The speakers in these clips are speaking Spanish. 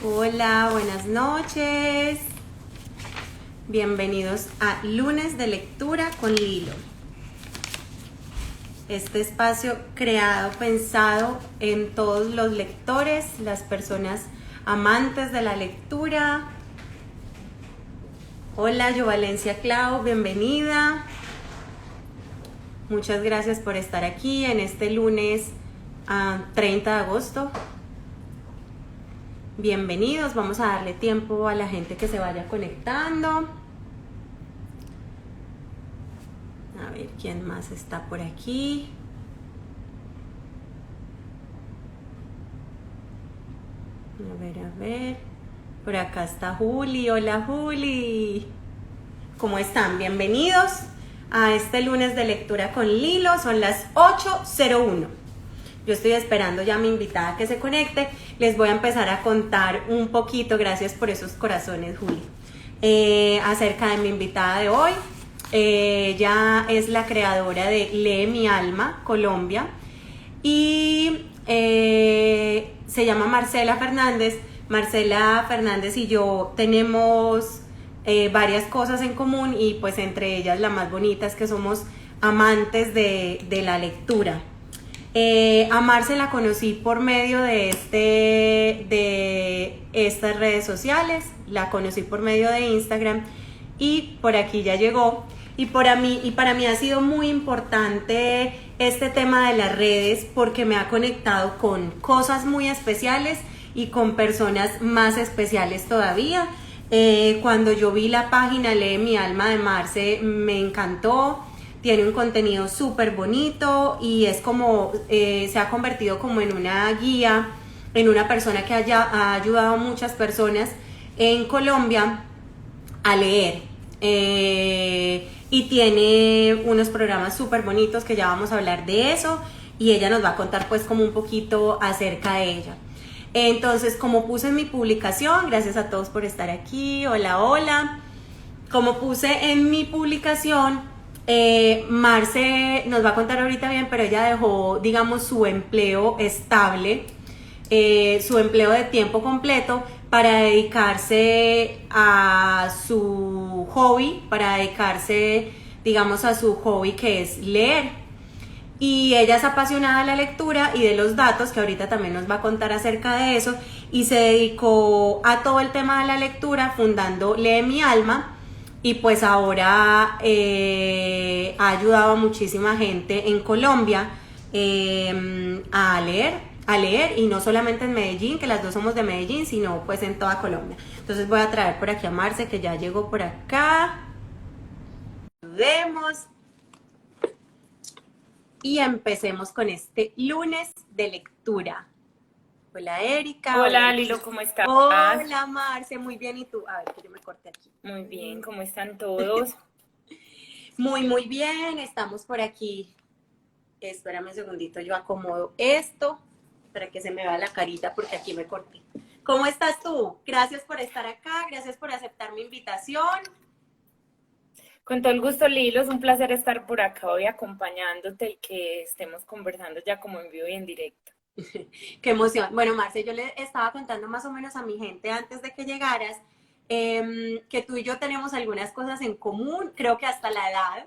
Hola, buenas noches. Bienvenidos a Lunes de Lectura con Lilo. Este espacio creado, pensado en todos los lectores, las personas amantes de la lectura. Hola, yo Valencia Clau, bienvenida. Muchas gracias por estar aquí en este lunes 30 de agosto. Bienvenidos, vamos a darle tiempo a la gente que se vaya conectando. A ver quién más está por aquí. A ver. Por acá está Juli. Hola Juli. ¿Cómo están? Bienvenidos a este lunes de lectura con Lilo. Son las 8:01. Yo estoy esperando ya a mi invitada que se conecte. Les voy a empezar a contar un poquito, gracias por esos corazones, Juli, acerca de mi invitada de hoy. Ella es la creadora de Lee Mi Alma, Colombia, y se llama Marcela Fernández. Marcela Fernández y yo tenemos varias cosas en común y pues entre ellas la más bonita es que somos amantes de la lectura. A Marce la conocí por medio de estas redes sociales, la conocí por medio de Instagram y por aquí ya llegó. Y para mí ha sido muy importante este tema de las redes porque me ha conectado con cosas muy especiales y con personas más especiales todavía. Cuando yo vi la página Lee Mi Alma de Marce, me encantó. Tiene un contenido súper bonito y es como, se ha convertido como en una guía, en una persona que ha ayudado a muchas personas en Colombia a leer. Y tiene unos programas súper bonitos que ya vamos a hablar de eso y ella nos va a contar pues como un poquito acerca de ella. Entonces, como puse en mi publicación, gracias a todos por estar aquí, hola, hola. Como puse en mi publicación, Marce nos va a contar ahorita bien, pero ella dejó, digamos, su empleo estable, su empleo de tiempo completo para dedicarse a su hobby, para dedicarse, digamos, a su hobby que es leer. Y ella es apasionada de la lectura y de los datos, que ahorita también nos va a contar acerca de eso, y se dedicó a todo el tema de la lectura fundando Lee Mi Alma, y pues ahora ha ayudado a muchísima gente en Colombia a leer, y no solamente en Medellín, que las dos somos de Medellín, sino pues en toda Colombia. Entonces voy a traer por aquí a Marce, que ya llegó por acá. Saludemos. Y empecemos con este lunes de lectura. Hola Erika, hola. Hola Lilo, ¿cómo estás? Hola Marce, muy bien, ¿y tú? A ver, que yo me corte aquí. Muy bien, ¿cómo están todos? Muy bien, estamos por aquí. Espérame un segundito, yo acomodo esto para que se me vea la carita porque aquí me corté. ¿Cómo estás tú? Gracias por estar acá, gracias por aceptar mi invitación. Con todo el gusto, Lilo, es un placer estar por acá hoy acompañándote y que estemos conversando ya como en vivo y en directo. Qué emoción. Bueno, Marce, yo le estaba contando más o menos a mi gente antes de que llegaras que tú y yo tenemos algunas cosas en común, creo que hasta la edad.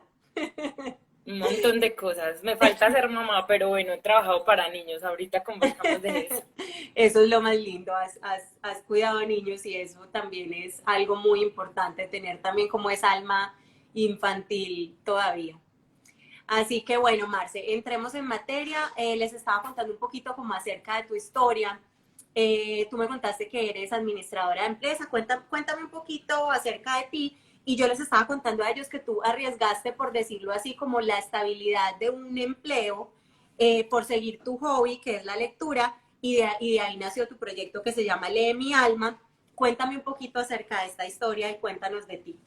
Un montón de cosas. Me falta ser mamá, pero bueno, he trabajado para niños. Ahorita conversamos de eso. Eso es lo más lindo, has cuidado a niños y eso también es algo muy importante, tener también como esa alma infantil todavía. Así que bueno, Marce, entremos en materia. Les estaba contando un poquito como acerca de tu historia. Tú me contaste que eres administradora de empresa. Cuéntame un poquito acerca de ti. Y yo les estaba contando a ellos que tú arriesgaste, por decirlo así, como la estabilidad de un empleo por seguir tu hobby, que es la lectura, y de ahí nació tu proyecto que se llama Lee Mi Alma. Cuéntame un poquito acerca de esta historia y cuéntanos de ti.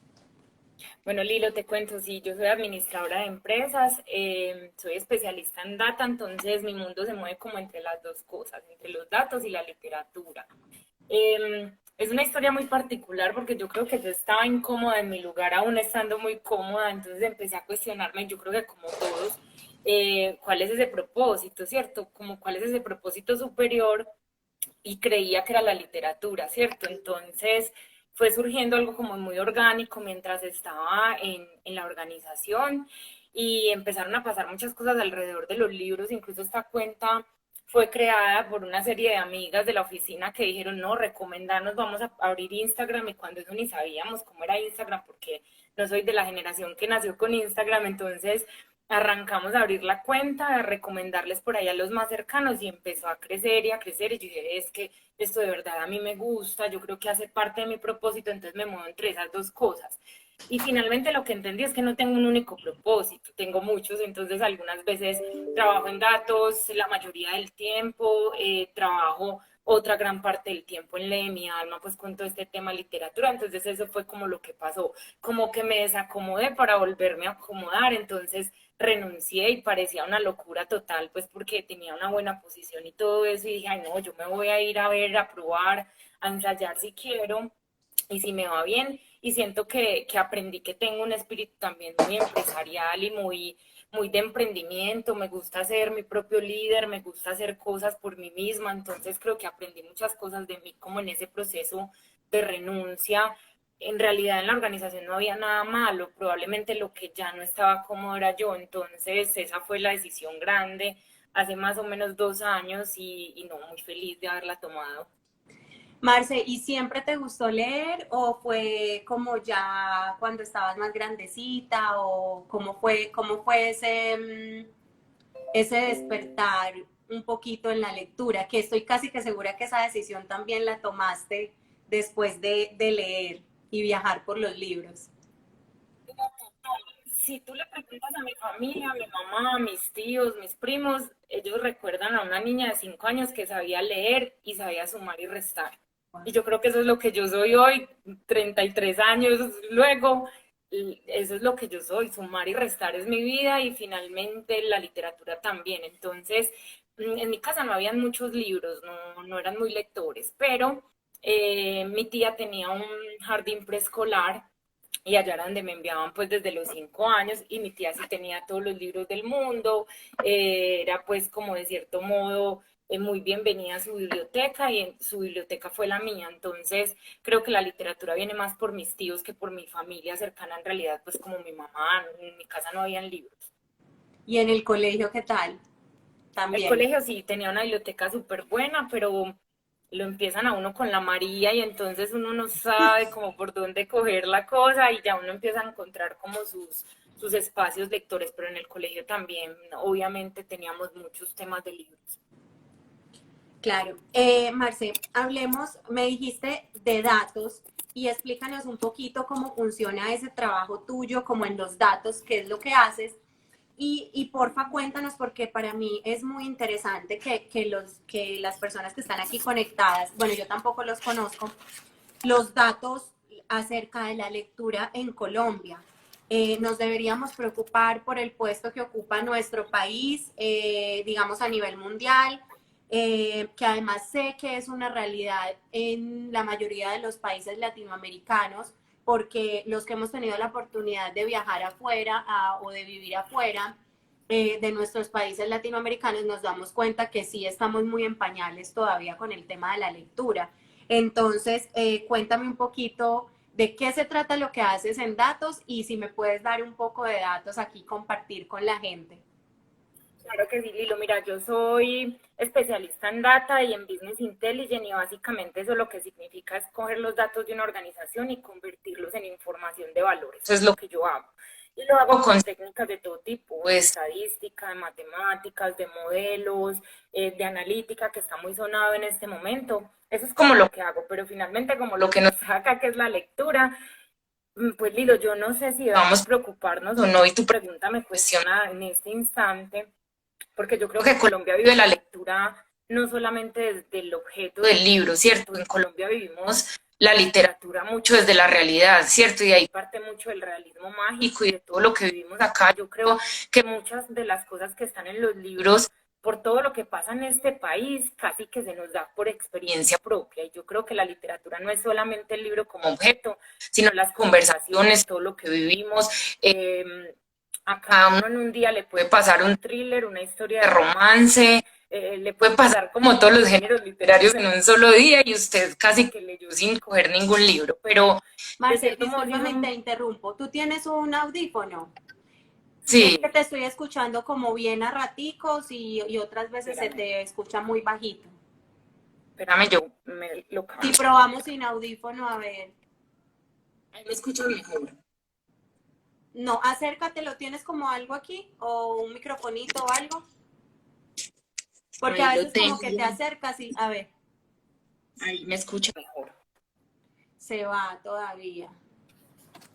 Bueno, Lilo, te cuento, sí, yo soy administradora de empresas, soy especialista en data, entonces mi mundo se mueve como entre las dos cosas, entre los datos y la literatura. Es una historia muy particular porque yo creo que yo estaba incómoda en mi lugar, aún estando muy cómoda, entonces empecé a cuestionarme, yo creo que como todos, cuál es ese propósito, ¿cierto? Como cuál es ese propósito superior y creía que era la literatura, ¿cierto? Entonces fue surgiendo algo como muy orgánico mientras estaba en la organización y empezaron a pasar muchas cosas alrededor de los libros, incluso esta cuenta fue creada por una serie de amigas de la oficina que dijeron, no, recomendarnos, vamos a abrir Instagram, y cuando eso ni sabíamos cómo era Instagram, porque no soy de la generación que nació con Instagram, entonces arrancamos a abrir la cuenta, a recomendarles por ahí a los más cercanos y empezó a crecer y a crecer y yo dije, es que esto de verdad a mí me gusta, yo creo que hace parte de mi propósito, entonces me muevo entre esas dos cosas. Y finalmente lo que entendí es que no tengo un único propósito, tengo muchos, entonces algunas veces trabajo en datos, la mayoría del tiempo, trabajo otra gran parte del tiempo en Lee mi alma, pues con todo este tema de literatura, entonces eso fue como lo que pasó, como que me desacomodé para volverme a acomodar, entonces renuncié y parecía una locura total, pues porque tenía una buena posición y todo eso, y dije, ay no, yo me voy a ir a ver, a probar, a ensayar si quiero, y si me va bien, y siento que aprendí que tengo un espíritu también muy empresarial y muy de emprendimiento, me gusta ser mi propio líder, me gusta hacer cosas por mí misma, entonces creo que aprendí muchas cosas de mí como en ese proceso de renuncia. En realidad en la organización no había nada malo, probablemente lo que ya no estaba cómodo era yo, entonces esa fue la decisión grande hace más o menos 2 años y no, muy feliz de haberla tomado. Marce, ¿y siempre te gustó leer o fue como ya cuando estabas más grandecita o cómo fue ese despertar un poquito en la lectura? Que estoy casi que segura que esa decisión también la tomaste después de leer y viajar por los libros. Si tú le preguntas a mi familia, a mi mamá, a mis tíos, mis primos, ellos recuerdan a una niña de 5 años que sabía leer y sabía sumar y restar. Y yo creo que eso es lo que yo soy hoy, 33 años luego, y eso es lo que yo soy, sumar y restar es mi vida y finalmente la literatura también. Entonces, en mi casa no habían muchos libros, no eran muy lectores, pero mi tía tenía un jardín preescolar y allá era donde me enviaban pues desde los 5 años y mi tía sí tenía todos los libros del mundo, era pues como de cierto modo muy bienvenida a su biblioteca y en su biblioteca fue la mía, entonces creo que la literatura viene más por mis tíos que por mi familia cercana en realidad, pues como mi mamá, en mi casa no habían libros. ¿Y en el colegio qué tal? El También. colegio sí tenía una biblioteca súper buena, pero lo empiezan a uno con la María y entonces uno no sabe como por dónde coger la cosa y ya uno empieza a encontrar como sus espacios lectores, pero en el colegio también obviamente teníamos muchos temas de libros. Claro. Marce, hablemos, me dijiste de datos y explícanos un poquito cómo funciona ese trabajo tuyo, como en los datos, qué es lo que haces. Y porfa, cuéntanos, porque para mí es muy interesante que las personas que están aquí conectadas, bueno, yo tampoco los conozco, los datos acerca de la lectura en Colombia. Nos deberíamos preocupar por el puesto que ocupa nuestro país, digamos a nivel mundial, que además sé que es una realidad en la mayoría de los países latinoamericanos, porque los que hemos tenido la oportunidad de viajar afuera o de vivir afuera de nuestros países latinoamericanos nos damos cuenta que sí estamos muy en pañales todavía con el tema de la lectura. Entonces, cuéntame un poquito de qué se trata lo que haces en datos y si me puedes dar un poco de datos aquí, compartir con la gente. Claro que sí, Lilo. Mira, yo soy especialista en data y en business intelligence y básicamente eso lo que significa es coger los datos de una organización y convertirlos en información de valor. Eso es lo que yo hago. Y lo hago con técnicas de todo tipo, de estadística, de matemáticas, de modelos, de analítica, que está muy sonado en este momento. Eso es como lo que hago, pero finalmente como lo que nos saca, que es la lectura, pues Lilo, yo no sé si vamos a preocuparnos o no, y tu pregunta me cuestiona en este instante, porque yo creo que Colombia vive la lectura no solamente desde el objeto del libro, ¿cierto? En Colombia vivimos la literatura mucho desde la realidad, ¿cierto? Y de ahí parte mucho el realismo mágico y de todo lo que vivimos acá. Yo creo que muchas de las cosas que están en los libros, por todo lo que pasa en este país, casi que se nos da por experiencia propia. Y yo creo que la literatura no es solamente el libro como objeto, sino las conversaciones, todo lo que vivimos. A cada uno en un día le puede pasar un thriller, una historia de romance, le puede pasar como todos los géneros literarios en un solo día y usted casi que leyó sin coger ningún libro, pero de Marce, cierto modo discúlpame, te interrumpo. ¿Tú tienes un audífono? Es sí, que te estoy escuchando como bien a raticos y otras veces se espérame, te escucha muy bajito. espérame, yo me lo Si cambio. probamos sin audífono, a ver. Ahí me escucho mejor. No, acércate, ¿lo tienes como algo aquí? ¿O un microfonito o algo? Porque Ahí a lo veces como que te tengo, acercas y, a ver, ahí me escucha mejor. se va todavía.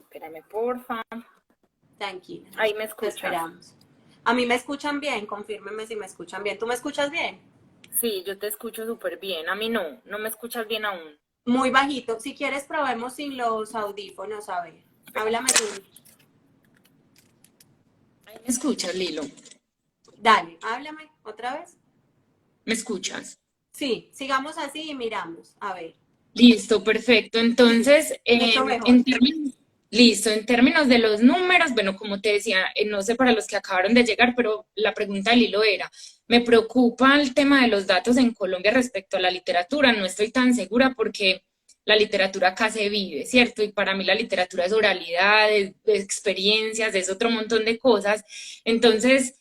Espérame, porfa. Tranquila, Ahí me te escuchas. esperamos. A mí me escuchan bien, confírmeme si me escuchan bien. ¿Tú me escuchas bien? Sí, yo te escucho súper bien. A mí no, no me escuchas bien aún. Muy bajito. Si quieres, probemos sin los audífonos, a ver. Háblame tú. Ahí me escuchas, Lilo. Dale, háblame otra vez. ¿Me escuchas? Sí, sigamos así y miramos. A ver, Listo, perfecto. Entonces, mucho mejor. en términos, listo, en términos de los números, bueno, como te decía, no sé para los que acabaron de llegar, pero la pregunta del hilo era, me preocupa el tema de los datos en Colombia respecto a la literatura. No estoy tan segura porque la literatura acá se vive, ¿cierto? Y para mí la literatura es oralidad, es experiencias, es otro montón de cosas. Entonces,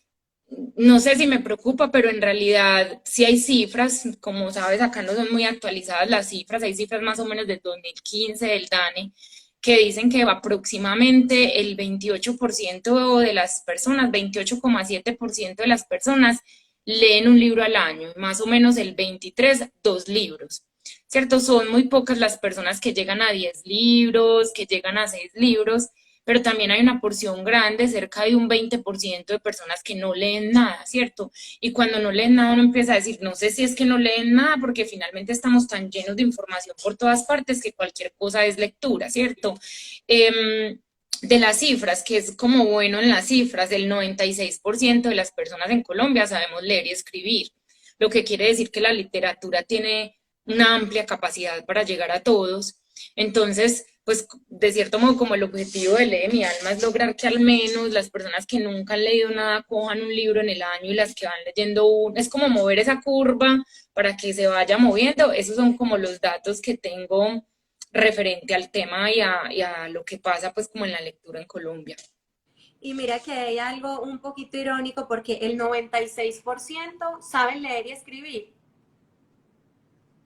no sé si me preocupa, pero en realidad sí hay cifras, como sabes, acá no son muy actualizadas las cifras, hay cifras más o menos del 2015 del DANE que dicen que aproximadamente el 28% de las personas, 28,7% de las personas leen un libro al año, más o menos el 23, dos libros, ¿cierto? Son muy pocas las personas que llegan a 10 libros, que llegan a 6 libros, pero también hay una porción grande, cerca de un 20% de personas que no leen nada, ¿cierto? Y cuando no leen nada uno empieza a decir, no sé si es que no leen nada, porque finalmente estamos tan llenos de información por todas partes que cualquier cosa es lectura, ¿cierto? De las cifras, que es como bueno en las cifras, el 96% de las personas en Colombia sabemos leer y escribir, lo que quiere decir que la literatura tiene una amplia capacidad para llegar a todos. Entonces, pues de cierto modo como el objetivo de Lee mi alma es lograr que al menos las personas que nunca han leído nada cojan un libro en el año y las que van leyendo uno, es como mover esa curva para que se vaya moviendo. Esos son como los datos que tengo referente al tema y a lo que pasa pues como en la lectura en Colombia. Y mira que hay algo un poquito irónico porque el 96% saben leer y escribir.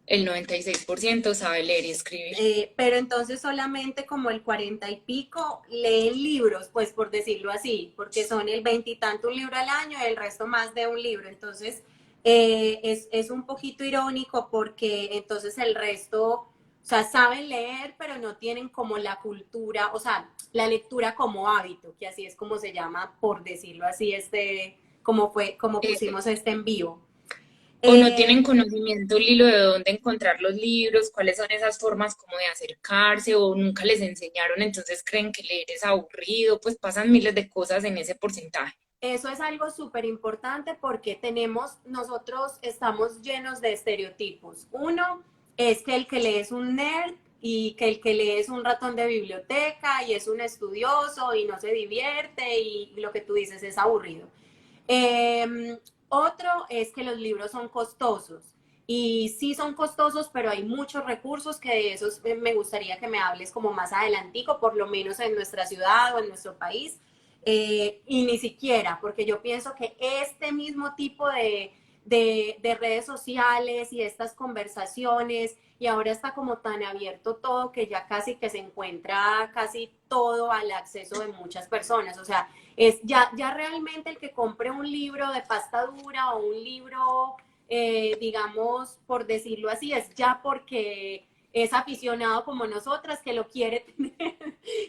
El 96% sabe leer y escribir. Pero entonces solamente como el 40 y pico leen libros, pues por decirlo así, porque son el veintitanto un libro al año y el resto más de un libro. Entonces es un poquito irónico porque entonces el resto, o sea, saben leer, pero no tienen como la cultura, o sea, la lectura como hábito, que así es como se llama, por decirlo así, como fue, como Eh, pusimos este en vivo. o no Eh, tienen conocimiento, Lilo, de dónde encontrar los libros, cuáles son esas formas como de acercarse, o nunca les enseñaron, entonces creen que leer es aburrido, pues pasan miles de cosas en ese porcentaje. Eso es algo súper importante porque nosotros estamos llenos de estereotipos. Uno es que el que lee es un nerd y que el que lee es un ratón de biblioteca y es un estudioso y no se divierte y lo que tú dices es aburrido. Otro es que los libros son costosos. Y sí son costosos, pero hay muchos recursos que de esos me gustaría que me hables como más adelantico, por lo menos en nuestra ciudad o en nuestro país, y ni siquiera, porque yo pienso que este mismo tipo de redes sociales y estas conversaciones, y ahora está como tan abierto todo que ya casi que se encuentra casi todo al acceso de muchas personas. O sea, es ya realmente el que compre un libro de pasta dura o un libro, digamos, por decirlo así, es ya porque es aficionado como nosotras, que lo quiere tener,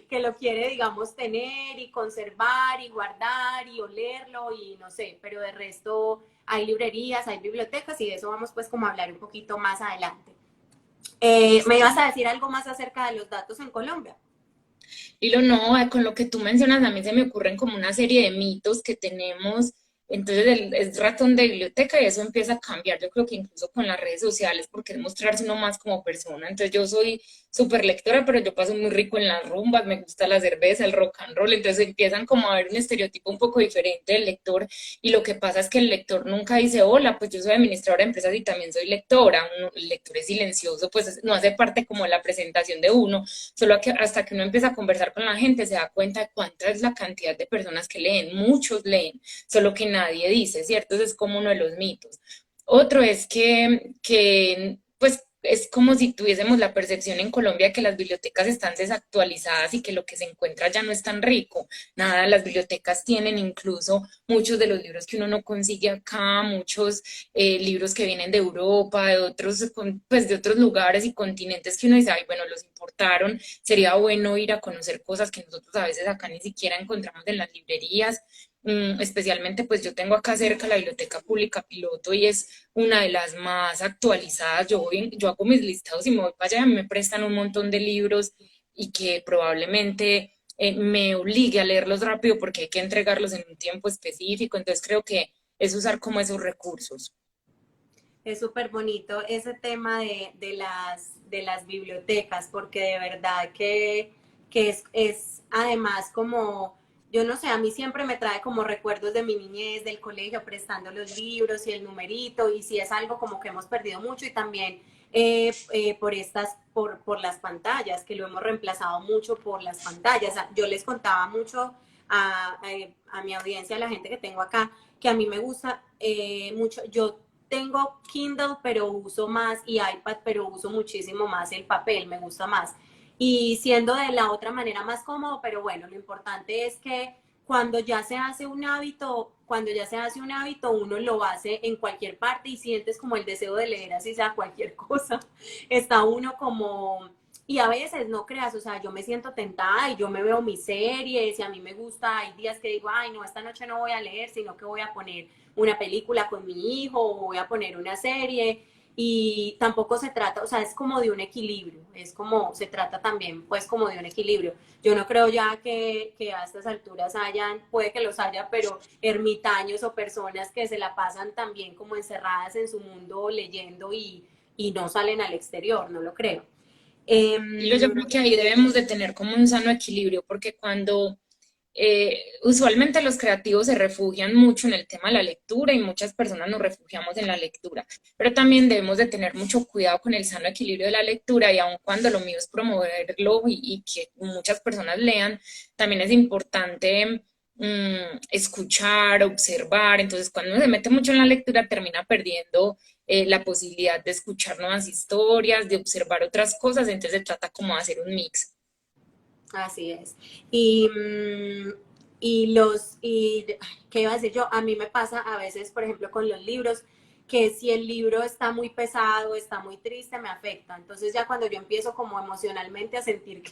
que lo quiere, digamos, tener y conservar y guardar y olerlo y no sé, pero de resto hay librerías, hay bibliotecas y de eso vamos pues como a hablar un poquito más adelante. ¿Me Listo. ibas a decir algo más acerca de los datos en Colombia? Lilo, no, con lo que tú mencionas, a mí se me ocurren como una serie de mitos que tenemos entonces él es ratón de biblioteca y eso empieza a cambiar, yo creo que incluso con las redes sociales, porque es mostrarse uno más como persona. Entonces yo soy súper lectora, pero yo paso muy rico en las rumbas, me gusta la cerveza, el rock and roll, entonces empiezan como a ver un estereotipo un poco diferente del lector y lo que pasa es que el lector nunca dice, hola, pues yo soy administradora de empresas y también soy lectora. El lector es silencioso, pues no hace parte como de la presentación de uno, solo que hasta que uno empieza a conversar con la gente se da cuenta de cuánta es la cantidad de personas que leen, muchos leen, solo que nadie dice, ¿cierto? Ese es como uno de los mitos. Otro es que pues es como si tuviésemos la percepción en Colombia que las bibliotecas están desactualizadas y que lo que se encuentra ya no es tan rico. Nada, las bibliotecas tienen incluso muchos de los libros que uno no consigue acá, muchos libros que vienen de Europa, de otros, pues de otros lugares y continentes que uno dice, ay, bueno, los importaron, sería bueno ir a conocer cosas que nosotros a veces acá ni siquiera encontramos en las librerías. Especialmente pues yo tengo acá cerca la Biblioteca Pública Piloto y es una de las más actualizadas. Yo hago mis listados y me voy para allá, me prestan un montón de libros y que probablemente me obligue a leerlos rápido porque hay que entregarlos en un tiempo específico. Entonces creo que es usar como esos recursos. Es súper bonito ese tema de las bibliotecas, porque de verdad que es además como, yo no sé, a mí siempre me trae como recuerdos de mi niñez, del colegio, prestando los libros y el numerito, y sí es algo como que hemos perdido mucho y también por las pantallas, que lo hemos reemplazado mucho por las pantallas. Yo les contaba mucho a mi audiencia, a la gente que tengo acá, que a mí me gusta mucho, yo tengo Kindle, pero uso más, y iPad, pero uso muchísimo más el papel, me gusta más. Y siendo de la otra manera más cómodo, pero bueno, lo importante es que cuando ya se hace un hábito, cuando ya se hace un hábito, uno lo hace en cualquier parte y sientes como el deseo de leer, así sea cualquier cosa. Está uno como, y a veces no creas, o sea, yo me siento tentada y yo me veo mis series y a mí me gusta, hay días que digo, ay, no, esta noche no voy a leer, sino que voy a poner una película con mi hijo o voy a poner una serie y tampoco se trata, o sea, es como de un equilibrio, es como, se trata también pues como de un equilibrio. Yo no creo ya que a estas alturas hayan, puede que los haya, pero ermitaños o personas que se la pasan también como encerradas en su mundo leyendo y no salen al exterior, no lo creo. Eh, Y yo creo que ahí debemos de tener como un sano equilibrio, porque cuando usualmente los creativos se refugian mucho en el tema de la lectura y muchas personas nos refugiamos en la lectura, pero también debemos de tener mucho cuidado con el sano equilibrio de la lectura y aun cuando lo mío es promoverlo y que muchas personas lean, también es importante escuchar, observar. Entonces cuando uno se mete mucho en la lectura termina perdiendo la posibilidad de escuchar nuevas historias, de observar otras cosas, entonces se trata como de hacer un mix. Así es. Y, ¿qué iba a decir yo? A mí me pasa a veces, por ejemplo, con los libros, que si el libro está muy pesado, está muy triste, me afecta. Entonces ya cuando yo empiezo como emocionalmente a sentir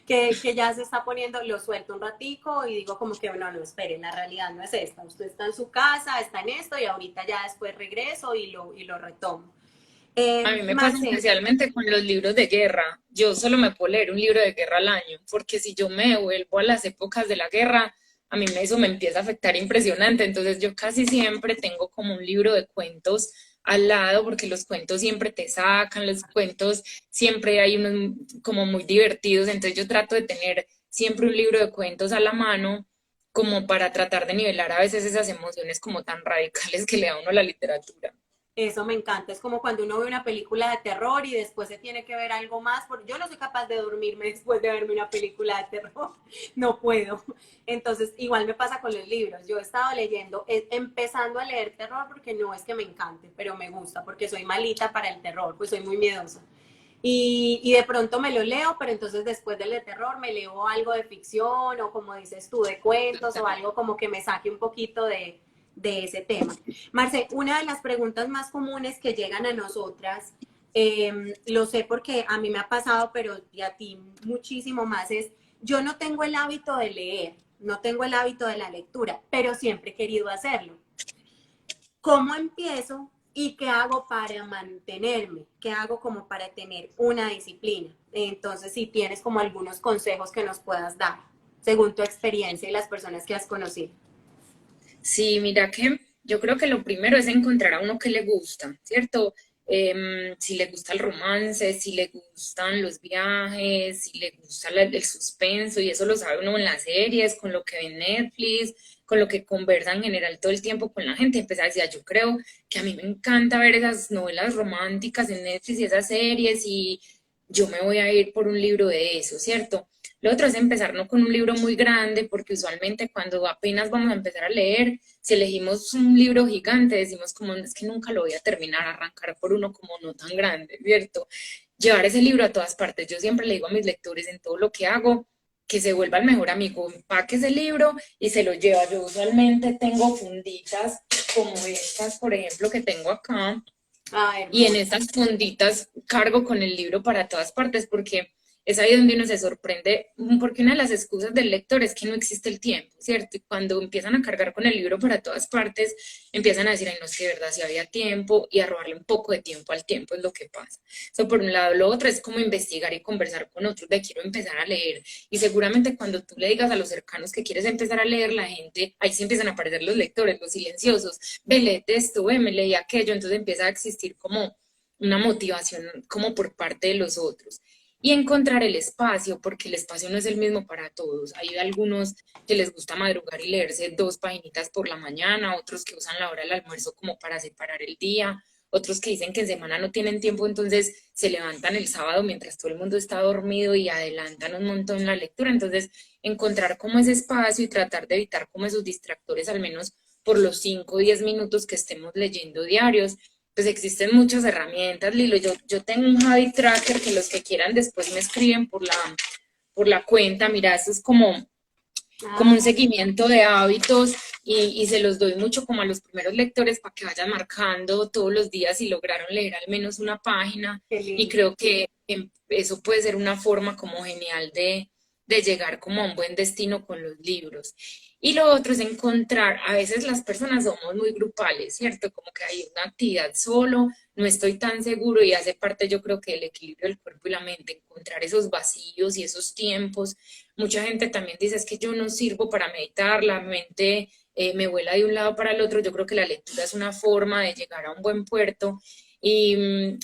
que ya se está poniendo, lo suelto un ratico y digo como que, no, no, espere, la realidad no es esta. Usted está en su casa, está en esto y ahorita ya después regreso y lo retomo. A mí me pasa Marce, especialmente con los libros de guerra. Yo solo me puedo leer un libro de guerra al año, porque si yo me devuelvo a las épocas de la guerra, a mí eso me empieza a afectar impresionante. Entonces yo casi siempre tengo como un libro de cuentos al lado, porque los cuentos siempre te sacan, los cuentos siempre hay unos como muy divertidos. Entonces yo trato de tener siempre un libro de cuentos a la mano, como para tratar de nivelar a veces esas emociones como tan radicales que le da a uno la literatura. eso me encanta. Es como cuando uno ve una película de terror y después se tiene que ver algo más. Porque yo no soy capaz de dormirme después de verme una película de terror. No puedo. Entonces, igual me pasa con los libros. Yo he estado leyendo, empezando a leer terror porque no es que me encante, pero me gusta porque soy malita para el terror, pues soy muy miedosa. Y de pronto me lo leo, pero entonces después del de terror me leo algo de ficción o como dices tú, de cuentos o algo como que me saque un poquito de ese tema. Marce, una de las preguntas más comunes que llegan a nosotras, lo sé porque a mí me ha pasado, pero y a ti muchísimo más, es yo no tengo el hábito de leer, no tengo el hábito de la lectura, pero siempre he querido hacerlo. ¿Cómo empiezo y qué hago para mantenerme? ¿Qué hago como para tener una disciplina? Entonces, si tienes como algunos consejos que nos puedas dar, según tu experiencia y las personas que has conocido. Sí, mira que yo creo que lo primero es encontrar a uno que le gusta, ¿cierto? Si le gusta el romance, si le gustan los viajes, si le gusta el suspenso, y eso lo sabe uno en las series, con lo que ve en Netflix, con lo que conversa en general todo el tiempo con la gente. Empezar a decir, "Ah, yo creo que a mí me encanta ver esas novelas románticas en Netflix y esas series, y yo me voy a ir por un libro de eso, ¿cierto? Lo otro es empezar no con un libro muy grande, porque usualmente cuando apenas vamos a empezar a leer, si elegimos un libro gigante, decimos como, es que nunca lo voy a terminar, arrancar por uno como no tan grande, ¿cierto? Llevar ese libro a todas partes. Yo siempre le digo a mis lectores en todo lo que hago, que se vuelva el mejor amigo, empaque ese libro y se lo lleva. Yo usualmente tengo funditas como estas, por ejemplo, que tengo acá, Ah, y en hermoso. esas funditas cargo con el libro para todas partes, porque es ahí donde uno se sorprende, porque una de las excusas del lector es que no existe el tiempo, ¿cierto? Y cuando empiezan a cargar con el libro para todas partes, empiezan a decir, ay, no, es que de verdad si había tiempo, y a robarle un poco de tiempo al tiempo es lo que pasa. Eso por un lado. Lo otro es como investigar y conversar con otros de quiero empezar a leer. Y seguramente cuando tú le digas a los cercanos que quieres empezar a leer, la gente, ahí sí empiezan a aparecer los lectores, los silenciosos, ve, léete esto, ve, me leí aquello, entonces empieza a existir como una motivación como por parte de los otros. Y encontrar el espacio, porque el espacio no es el mismo para todos. Hay algunos que les gusta madrugar y leerse 2 paginitas por la mañana, otros que usan la hora del almuerzo como para separar el día, otros que dicen que en semana no tienen tiempo, entonces se levantan el sábado mientras todo el mundo está dormido y adelantan un montón la lectura. Entonces, encontrar como ese espacio y tratar de evitar como esos distractores, al menos por los 5 o 10 minutos que estemos leyendo diarios. Pues existen muchas herramientas, Lilo. Yo tengo un habit tracker que los que quieran después me escriben por la cuenta. Mira, eso es como un Ah, seguimiento de hábitos, y se los doy mucho como a los primeros lectores para que vayan marcando todos los días si lograron leer al menos una página, qué y lindo. creo que eso puede ser una forma como genial de llegar como a un buen destino con los libros. Y lo otro es encontrar, a veces las personas somos muy grupales, ¿cierto? Como que hay una actividad solo, no estoy tan seguro, y hace parte yo creo que del equilibrio del cuerpo y la mente, encontrar esos vacíos y esos tiempos. Mucha gente también dice, es que yo no sirvo para meditar, la mente me vuela de un lado para el otro. Yo creo que la lectura es una forma de llegar a un buen puerto, y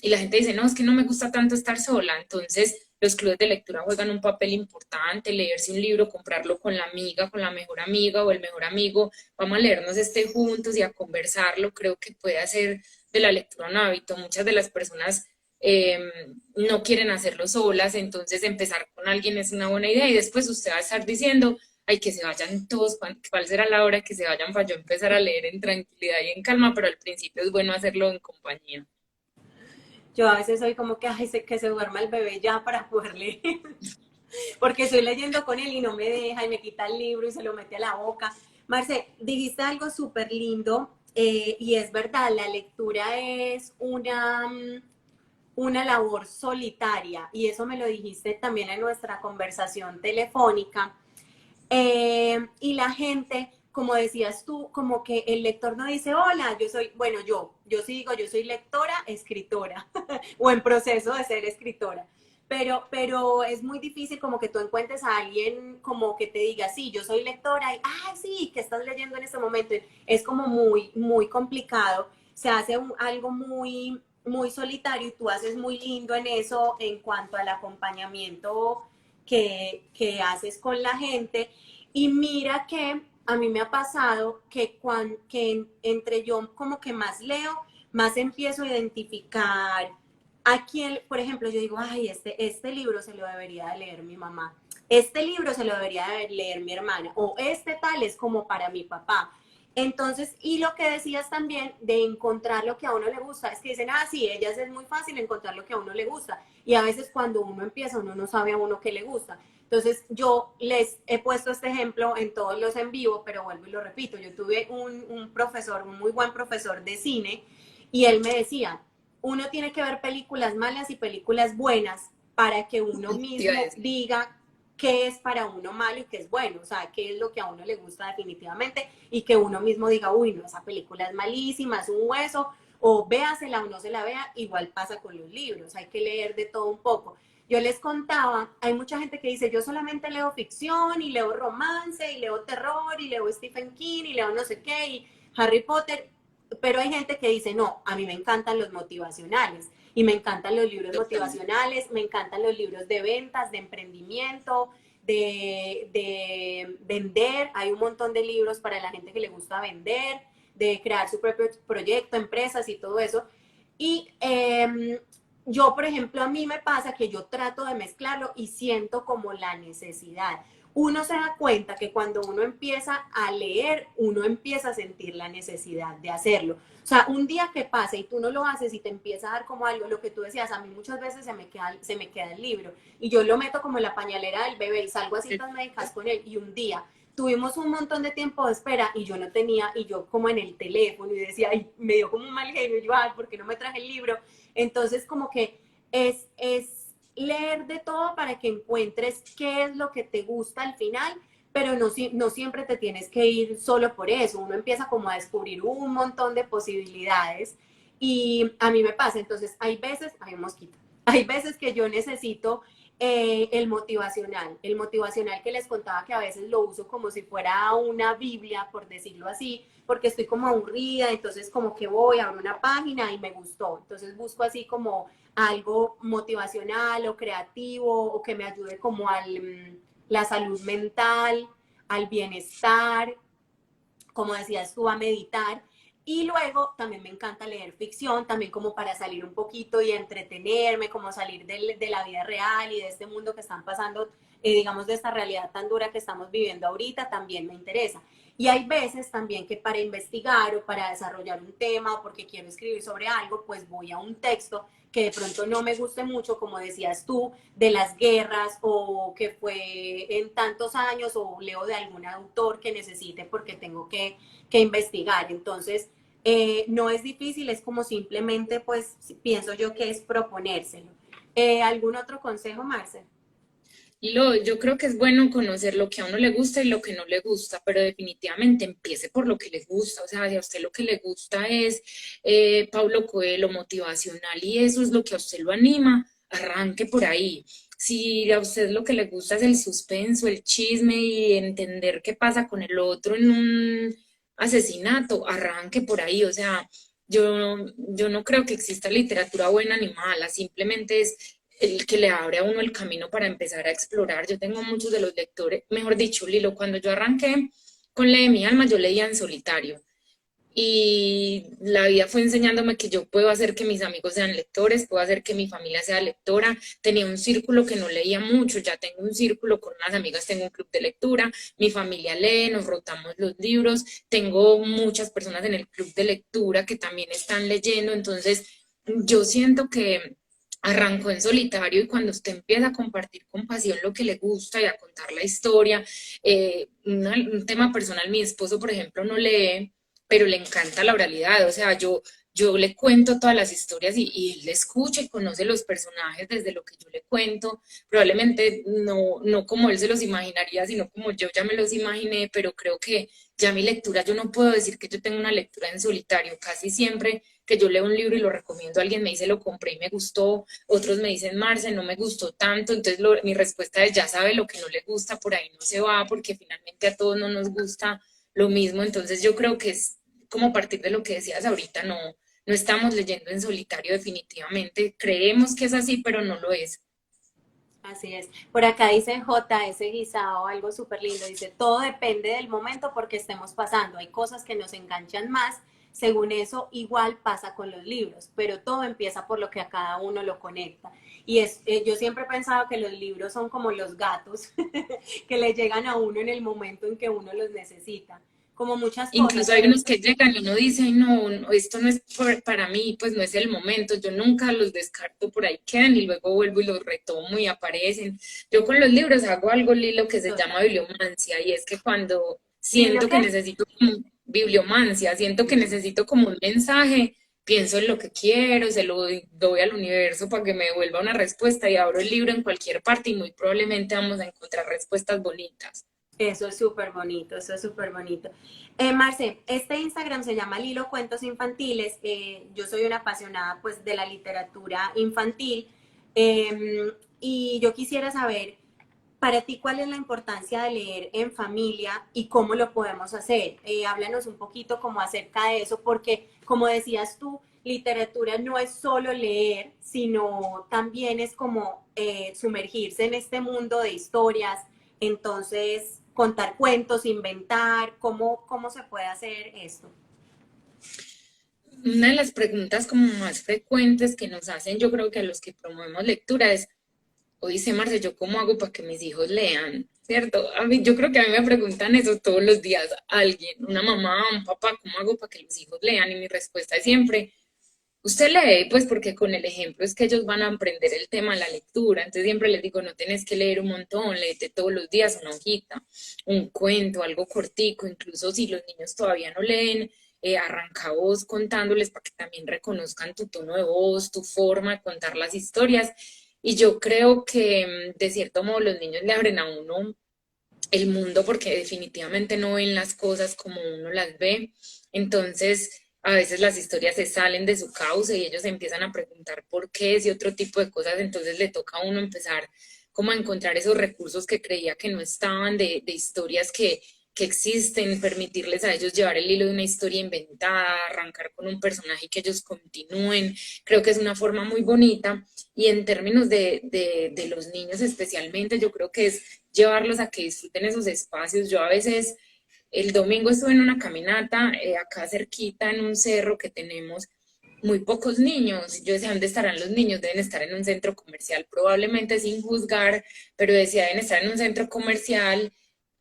la gente dice, no, es que no me gusta tanto estar sola. Entonces los clubes de lectura juegan un papel importante, leerse un libro, comprarlo con la amiga, con la mejor amiga o el mejor amigo, vamos a leernos este juntos y a conversarlo. Creo que puede hacer de la lectura un hábito. Muchas de las personas eh, no quieren hacerlo solas, entonces empezar con alguien es una buena idea, y después usted va a estar diciendo, ay, que se vayan todos, ¿cuál será la hora que se vayan para yo empezar a leer en tranquilidad y en calma? Pero al principio es bueno hacerlo en compañía. Yo a veces soy como que, ay, que se duerma el bebé ya para poder leer, porque estoy leyendo con él y no me deja y me quita el libro y se lo mete a la boca. Marce, dijiste algo súper lindo y es verdad, la lectura es una labor solitaria y eso me lo dijiste también en nuestra conversación telefónica. Y la gente, como decías tú, como que el lector no dice, hola, yo soy, bueno, yo sí digo, yo soy lectora, escritora, o en proceso de ser escritora. Pero es muy difícil como que tú encuentres a alguien como que te diga, sí, yo soy lectora, y, ah, sí, ¿qué estás leyendo en este momento? Es como muy, muy complicado. Se hace algo muy, muy solitario y tú haces muy lindo en eso en cuanto al acompañamiento que haces con la gente. Y mira que a mí me ha pasado que, que entre yo como que más leo, más empiezo a identificar a quién, por ejemplo, yo digo, ay, este libro se lo debería de leer mi mamá, este libro se lo debería de leer mi hermana, o este tal es como para mi papá. Entonces, y lo que decías también de encontrar lo que a uno le gusta, es que dicen, ah, sí, ellas es muy fácil encontrar lo que a uno le gusta. Y a veces cuando uno empieza, uno no sabe a uno qué le gusta. Entonces, yo les he puesto este ejemplo en todos los en vivo, pero vuelvo y lo repito, yo tuve un profesor, un muy buen profesor de cine, y él me decía, uno tiene que ver películas malas y películas buenas para que uno Te iba a mismo decir. diga qué es para uno malo y qué es bueno, o sea, qué es lo que a uno le gusta definitivamente y que uno mismo diga, uy, no, esa película es malísima, es un hueso, o véasela o no se la vea, igual pasa con los libros, hay que leer de todo un poco. Yo les contaba, hay mucha gente que dice, yo solamente leo ficción y leo romance y leo terror y leo Stephen King y leo no sé qué y Harry Potter, pero hay gente que dice, no, a mí me encantan los motivacionales y me encantan los libros motivacionales, me encantan los libros de ventas, de emprendimiento, de vender, hay un montón de libros para la gente que le gusta vender, de crear su propio proyecto, empresas y todo eso. Y yo, por ejemplo, a mí me pasa que yo trato de mezclarlo y siento como la necesidad. Uno se da cuenta que cuando uno empieza a leer, uno empieza a sentir la necesidad de hacerlo. O sea, un día que pasa y tú no lo haces y te empieza a dar como algo, lo que tú decías, a mí muchas veces se me queda el libro y yo lo meto como en la pañalera del bebé y salgo a citas médicas con él y un día tuvimos un montón de tiempo de espera y yo no tenía, y yo como en el teléfono y decía, ay, me dio como un mal genio, y yo, ay, ¿por qué no me traje el libro? Entonces como que es leer de todo para que encuentres qué es lo que te gusta al final, pero no siempre te tienes que ir solo por eso, uno empieza como a descubrir un montón de posibilidades y a mí me pasa, entonces hay veces, hay un mosquito, hay veces que yo necesito el motivacional que les contaba que a veces lo uso como si fuera una Biblia, por decirlo así, porque estoy como aburrida, entonces como que voy a una página y me gustó, entonces busco así como algo motivacional o creativo o que me ayude como la salud mental, al bienestar, como decías tú, a meditar. Y luego también me encanta leer ficción, también como para salir un poquito y entretenerme, como salir de la vida real y de este mundo que están pasando, digamos, de esta realidad tan dura que estamos viviendo ahorita, también me interesa. Y hay veces también que para investigar o para desarrollar un tema o porque quiero escribir sobre algo, pues voy a un texto que de pronto no me guste mucho, como decías tú, de las guerras o que fue en tantos años o leo de algún autor que necesite porque tengo que investigar. Entonces, no es difícil, es como simplemente, pues, pienso yo que es proponérselo. ¿Algún otro consejo, Marce? Yo creo que es bueno conocer lo que a uno le gusta y lo que no le gusta, pero definitivamente empiece por lo que le gusta. O sea, si a usted lo que le gusta es Paulo Coelho, motivacional, y eso es lo que a usted lo anima, arranque por ahí. Si a usted lo que le gusta es el suspenso, el chisme y entender qué pasa con el otro en un asesinato, arranque por ahí. O sea, yo no creo que exista literatura buena ni mala, simplemente es el que le abre a uno el camino para empezar a explorar. Yo tengo muchos de los lectores, mejor dicho, Lilo, cuando yo arranqué con Lee mi alma, yo leía en solitario. Y la vida fue enseñándome que yo puedo hacer que mis amigos sean lectores, puedo hacer que mi familia sea lectora. Tenía un círculo que no leía mucho, ya tengo un círculo con unas amigas, tengo un club de lectura, mi familia lee, nos rotamos los libros, tengo muchas personas en el club de lectura que también están leyendo, entonces yo siento que arrancó en solitario y cuando usted empieza a compartir con pasión lo que le gusta y a contar la historia, un tema personal, mi esposo, por ejemplo, no lee, pero le encanta la oralidad, o sea, yo le cuento todas las historias y él le escucha y conoce los personajes desde lo que yo le cuento, probablemente no como él se los imaginaría, sino como yo ya me los imaginé, pero creo que ya mi lectura, yo no puedo decir que yo tengo una lectura en solitario, casi siempre que yo leo un libro y lo recomiendo, alguien me dice lo compré y me gustó, otros me dicen Marce, no me gustó tanto, entonces mi respuesta es ya sabe lo que no le gusta, por ahí no se va, porque finalmente a todos no nos gusta lo mismo, entonces yo creo que es como partir de lo que decías ahorita, no estamos leyendo en solitario definitivamente, creemos que es así, pero no lo es. Así es. Por acá dice JS Guisao algo súper lindo. Dice, todo depende del momento porque estemos pasando. Hay cosas que nos enganchan más. Según eso, igual pasa con los libros, pero todo empieza por lo que a cada uno lo conecta. Y yo siempre he pensado que los libros son como los gatos que le llegan a uno en el momento en que uno los necesita. Como muchas cosas, Incluso hay unos que llegan y uno dice, "Ay, no, esto no es para mí, pues no es el momento, yo nunca los descarto, por ahí quedan y luego vuelvo y los retomo y aparecen. Yo con los libros hago algo, Lilo, que se llama bibliomancia y es que cuando ¿Biblio siento que qué? necesito como bibliomancia, siento que necesito como un mensaje, pienso en lo que quiero, se lo doy al universo para que me devuelva una respuesta y abro el libro en cualquier parte y muy probablemente vamos a encontrar respuestas bonitas. Eso es súper bonito, eso es súper bonito. Marce, este Instagram se llama Lilo Cuentos Infantiles. Yo soy una apasionada pues de la literatura infantil y yo quisiera saber para ti cuál es la importancia de leer en familia y cómo lo podemos hacer. Háblanos un poquito como acerca de eso, porque como decías tú, literatura no es solo leer, sino también es como sumergirse en este mundo de historias. Entonces, contar cuentos, inventar, ¿cómo se puede hacer esto? Una de las preguntas como más frecuentes que nos hacen, yo creo que a los que promovemos lectura es, o dice Marce, ¿yo cómo hago para que mis hijos lean? ¿Cierto? Yo creo que a mí me preguntan eso todos los días, alguien, una mamá, un papá, ¿cómo hago para que los hijos lean? Y mi respuesta es siempre, usted lee, pues porque con el ejemplo es que ellos van a aprender el tema de la lectura. Entonces siempre les digo, no tienes que leer un montón, léete todos los días una hojita, un cuento, algo cortico, incluso si los niños todavía no leen, arranca vos contándoles para que también reconozcan tu tono de voz, tu forma de contar las historias. Y yo creo que de cierto modo los niños le abren a uno el mundo porque definitivamente no ven las cosas como uno las ve. Entonces, a veces las historias se salen de su cauce y ellos empiezan a preguntar por qué es y otro tipo de cosas. Entonces le toca a uno empezar como a encontrar esos recursos que creía que no estaban, de historias que existen, permitirles a ellos llevar el hilo de una historia inventada, arrancar con un personaje y que ellos continúen. Creo que es una forma muy bonita y en términos de los niños especialmente, yo creo que es llevarlos a que disfruten esos espacios. Yo a veces, el domingo estuve en una caminata acá cerquita en un cerro que tenemos muy pocos niños. Yo decía, ¿dónde estarán los niños? Deben estar en un centro comercial, probablemente sin juzgar, pero decía, deben estar en un centro comercial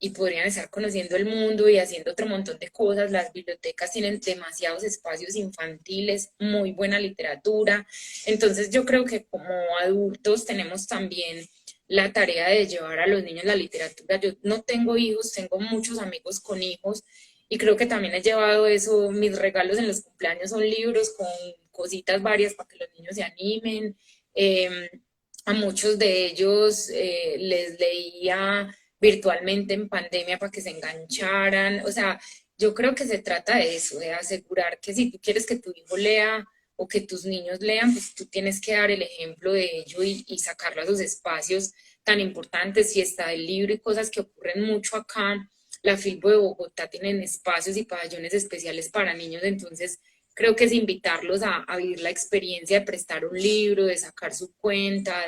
y podrían estar conociendo el mundo y haciendo otro montón de cosas. Las bibliotecas tienen demasiados espacios infantiles, muy buena literatura. Entonces yo creo que como adultos tenemos también la tarea de llevar a los niños la literatura. Yo no tengo hijos, tengo muchos amigos con hijos y creo que también he llevado eso. Mis regalos en los cumpleaños son libros con cositas varias para que los niños se animen. Eh, a muchos de ellos les leía virtualmente en pandemia para que se engancharan. O sea, yo creo que se trata de eso, de asegurar que si tú quieres que tu hijo lea o que tus niños lean, pues tú tienes que dar el ejemplo de ello y sacarlo a sus espacios tan importantes. Si está el libro y cosas que ocurren mucho acá, la Filbo de Bogotá tienen espacios y pabellones especiales para niños, entonces creo que es invitarlos a vivir la experiencia de prestar un libro, de sacar su cuenta,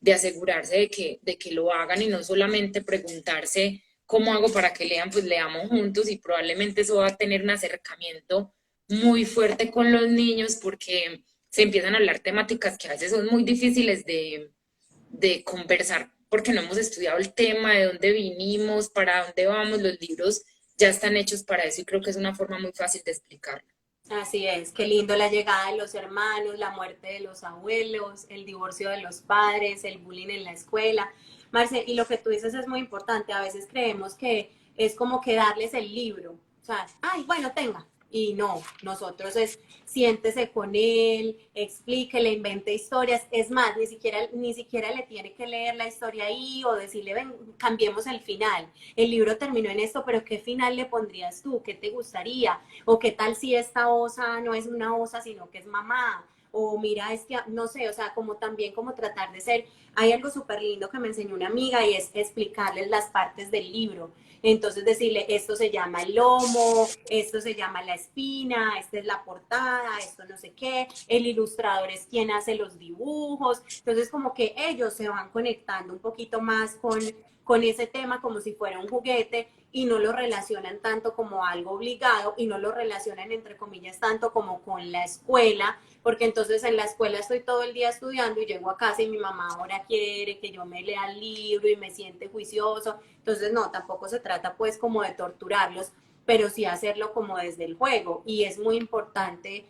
de asegurarse de que lo hagan y no solamente preguntarse cómo hago para que lean, pues leamos juntos y probablemente eso va a tener un acercamiento muy fuerte con los niños porque se empiezan a hablar temáticas que a veces son muy difíciles de conversar porque no hemos estudiado el tema, de dónde vinimos, para dónde vamos. Los libros ya están hechos para eso y creo que es una forma muy fácil de explicarlo. Así es, qué lindo la llegada de los hermanos, la muerte de los abuelos, el divorcio de los padres, el bullying en la escuela. Marce, y lo que tú dices es muy importante. A veces creemos que es como que darles el libro. O sea, ay, bueno, tenga. Y no, nosotros es siéntese con él, explíquele, invente historias. Es más, ni siquiera le tiene que leer la historia ahí o decirle, ven, cambiemos el final. El libro terminó en esto, pero ¿qué final le pondrías tú? ¿Qué te gustaría? O qué tal si esta osa no es una osa, sino que es mamá. O mira, es que, no sé, o sea, como también como tratar de ser, hay algo súper lindo que me enseñó una amiga y es explicarles las partes del libro. Entonces decirle, esto se llama el lomo, esto se llama la espina, esta es la portada, esto no sé qué, el ilustrador es quien hace los dibujos. Entonces como que ellos se van conectando un poquito más con ese tema como si fuera un juguete y no lo relacionan tanto como algo obligado y no lo relacionan entre comillas tanto como con la escuela, porque entonces en la escuela estoy todo el día estudiando y llego a casa y mi mamá ahora quiere que yo me lea el libro y me siente juicioso. Entonces no, tampoco se trata pues como de torturarlos, pero sí hacerlo como desde el juego y es muy importante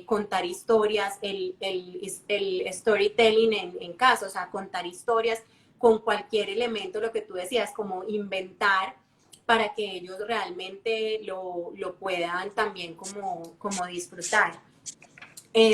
contar historias, el storytelling en casa, o sea, contar historias con cualquier elemento, lo que tú decías, como inventar para que ellos realmente lo puedan también como disfrutar.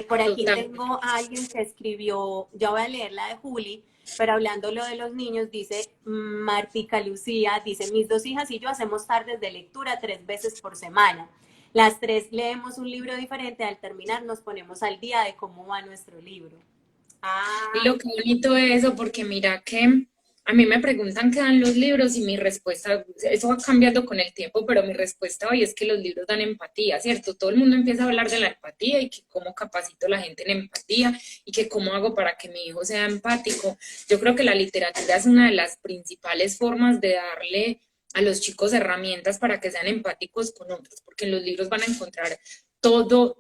Por aquí Total. tengo a alguien que escribió, ya voy a leer la de Juli, pero hablando lo de los niños, dice Martica Lucía, dice, mis dos hijas y yo hacemos tardes de lectura 3 veces por semana. Las tres leemos un libro diferente, al terminar nos ponemos al día de cómo va nuestro libro. Y Ah, lo que bonito es eso, porque mira que a mí me preguntan qué dan los libros y mi respuesta, eso va cambiando con el tiempo, pero mi respuesta hoy es que los libros dan empatía, ¿cierto? Todo el mundo empieza a hablar de la empatía y que cómo capacito a la gente en empatía y que cómo hago para que mi hijo sea empático. Yo creo que la literatura es una de las principales formas de darle a los chicos herramientas para que sean empáticos con otros, porque en los libros van a encontrar todo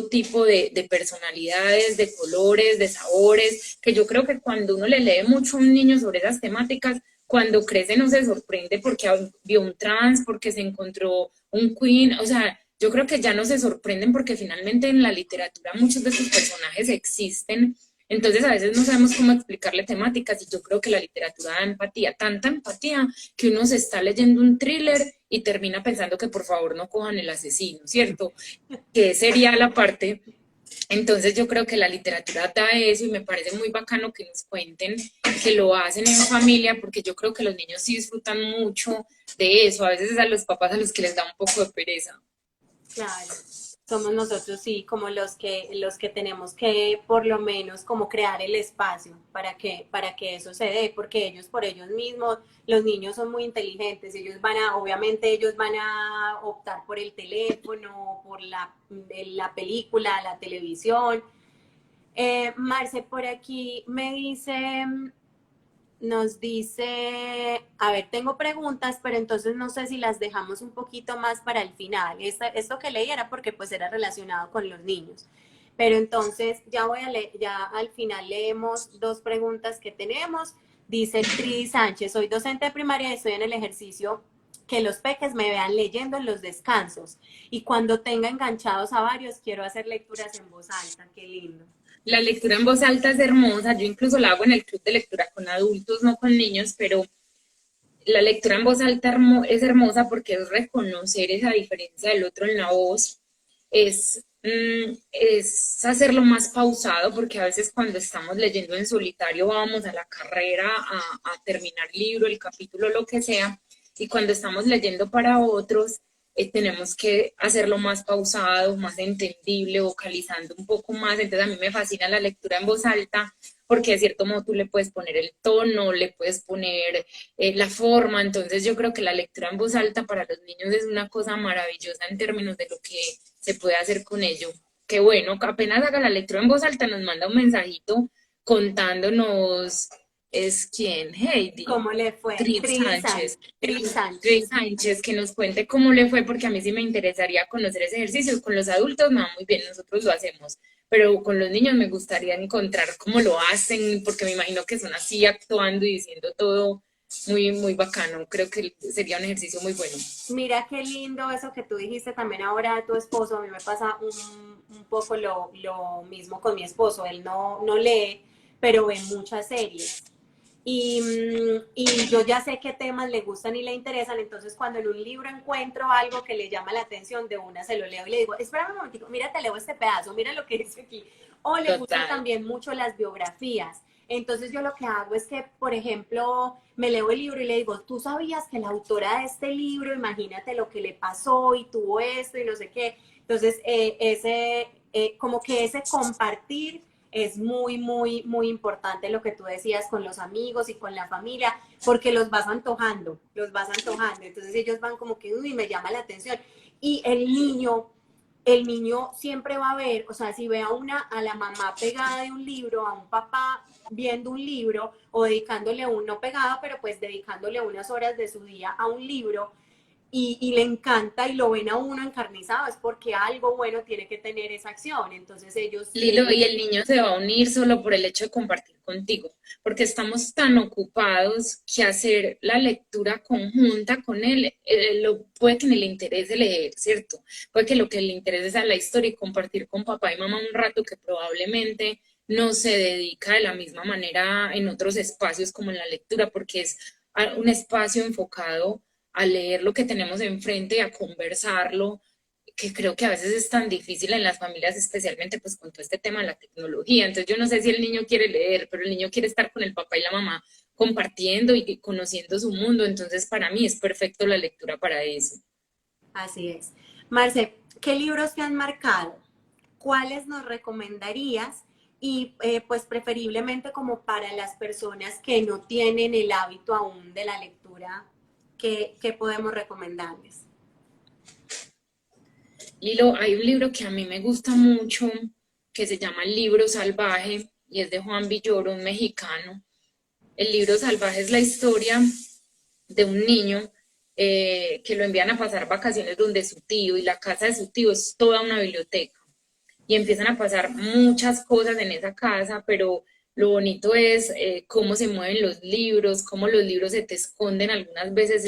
tipo de personalidades, de colores, de sabores, que yo creo que cuando uno le lee mucho a un niño sobre esas temáticas, cuando crece no se sorprende porque vio un trans, porque se encontró un queen, o sea, yo creo que ya no se sorprenden porque finalmente en la literatura muchos de sus personajes existen, entonces a veces no sabemos cómo explicarle temáticas y yo creo que la literatura da empatía, tanta empatía que uno se está leyendo un thriller y termina pensando que por favor no cojan el asesino, ¿cierto? Que sería la parte. Entonces yo creo que la literatura da eso y me parece muy bacano que nos cuenten que lo hacen en familia porque yo creo que los niños sí disfrutan mucho de eso. A veces es a los papás a los que les da un poco de pereza. claro. Somos nosotros, sí, como los que tenemos que, por lo menos, como crear el espacio para que eso se dé, porque ellos por ellos mismos, los niños son muy inteligentes, obviamente ellos van a optar por el teléfono, por la película, la televisión. Marce, por aquí me dice, nos dice, a ver, tengo preguntas, pero entonces no sé si las dejamos un poquito más para el final. Esto que leí era porque pues era relacionado con los niños. Pero entonces ya voy a leer, ya al final leemos dos preguntas que tenemos. Dice Tridi Sánchez, soy docente de primaria y estoy en el ejercicio que los peques me vean leyendo en los descansos. Y cuando tenga enganchados a varios, quiero hacer lecturas en voz alta. Qué lindo. La lectura en voz alta es hermosa. Yo incluso la hago en el club de lectura con adultos, no con niños, pero la lectura en voz alta es hermosa porque es reconocer esa diferencia del otro en la voz, es hacerlo más pausado porque a veces cuando estamos leyendo en solitario vamos a la carrera a terminar el libro, el capítulo, lo que sea, y cuando estamos leyendo para otros tenemos que hacerlo más pausado, más entendible, vocalizando un poco más. Entonces a mí me fascina la lectura en voz alta porque de cierto modo tú le puedes poner el tono, le puedes poner la forma. Entonces yo creo que la lectura en voz alta para los niños es una cosa maravillosa en términos de lo que se puede hacer con ello. Qué bueno, apenas haga la lectura en voz alta nos manda un mensajito contándonos es quién, Heidi. ¿Cómo le fue? Trip Tridi Sánchez, Sánchez. Tridi Trip Sánchez. Sánchez, que nos cuente cómo le fue, porque a mí sí me interesaría conocer ese ejercicio. Con los adultos me va muy bien, nosotros lo hacemos, pero con los niños me gustaría encontrar cómo lo hacen, porque me imagino que son así actuando y diciendo todo muy, muy bacano. Creo que sería un ejercicio muy bueno. Mira qué lindo eso que tú dijiste también ahora de tu esposo. A mí me pasa un poco lo mismo con mi esposo. Él no lee, pero ve muchas series. Y yo ya sé qué temas le gustan y le interesan, entonces cuando en un libro encuentro algo que le llama la atención, de una se lo leo y le digo, espera un momentico, mira, te leo este pedazo, mira lo que dice aquí. O le gustan Total. también mucho las biografías. Entonces yo lo que hago es que, por ejemplo, me leo el libro y le digo, ¿tú sabías que la autora de este libro, imagínate lo que le pasó y tuvo esto y no sé qué? Entonces, como que ese compartir es muy, muy, muy importante lo que tú decías con los amigos y con la familia, porque los vas antojando. Entonces ellos van como que, uy, me llama la atención. Y el niño siempre va a ver, o sea, si ve a la mamá pegada de un libro, a un papá viendo un libro o dedicándole uno pegado, pero pues dedicándole unas horas de su día a un libro, y le encanta y lo ven a uno encarnizado, es porque algo bueno tiene que tener esa acción. Entonces Lilo, y el niño se va a unir solo por el hecho de compartir contigo, porque estamos tan ocupados que hacer la lectura conjunta con él, puede que ni le interese leer, ¿cierto? Puede que lo que le interese sea la historia y compartir con papá y mamá un rato que probablemente no se dedica de la misma manera en otros espacios como en la lectura, porque es un espacio enfocado a leer lo que tenemos enfrente y a conversarlo que creo que a veces es tan difícil en las familias, especialmente pues con todo este tema de la tecnología. Entonces yo no sé si el niño quiere leer, pero el niño quiere estar con el papá y la mamá compartiendo y conociendo su mundo. Entonces para mí es perfecto la lectura para eso. Así es. Marce, ¿qué libros te han marcado? ¿Cuáles nos recomendarías? Y pues preferiblemente como para las personas que no tienen el hábito aún de la lectura, ¿qué podemos recomendarles? Lilo, hay un libro que a mí me gusta mucho que se llama El libro salvaje y es de Juan Villoro, un mexicano. El libro salvaje es la historia de un niño que lo envían a pasar vacaciones donde su tío, y la casa de su tío es toda una biblioteca y empiezan a pasar muchas cosas en esa casa, pero lo bonito es cómo se mueven los libros, cómo los libros se te esconden algunas veces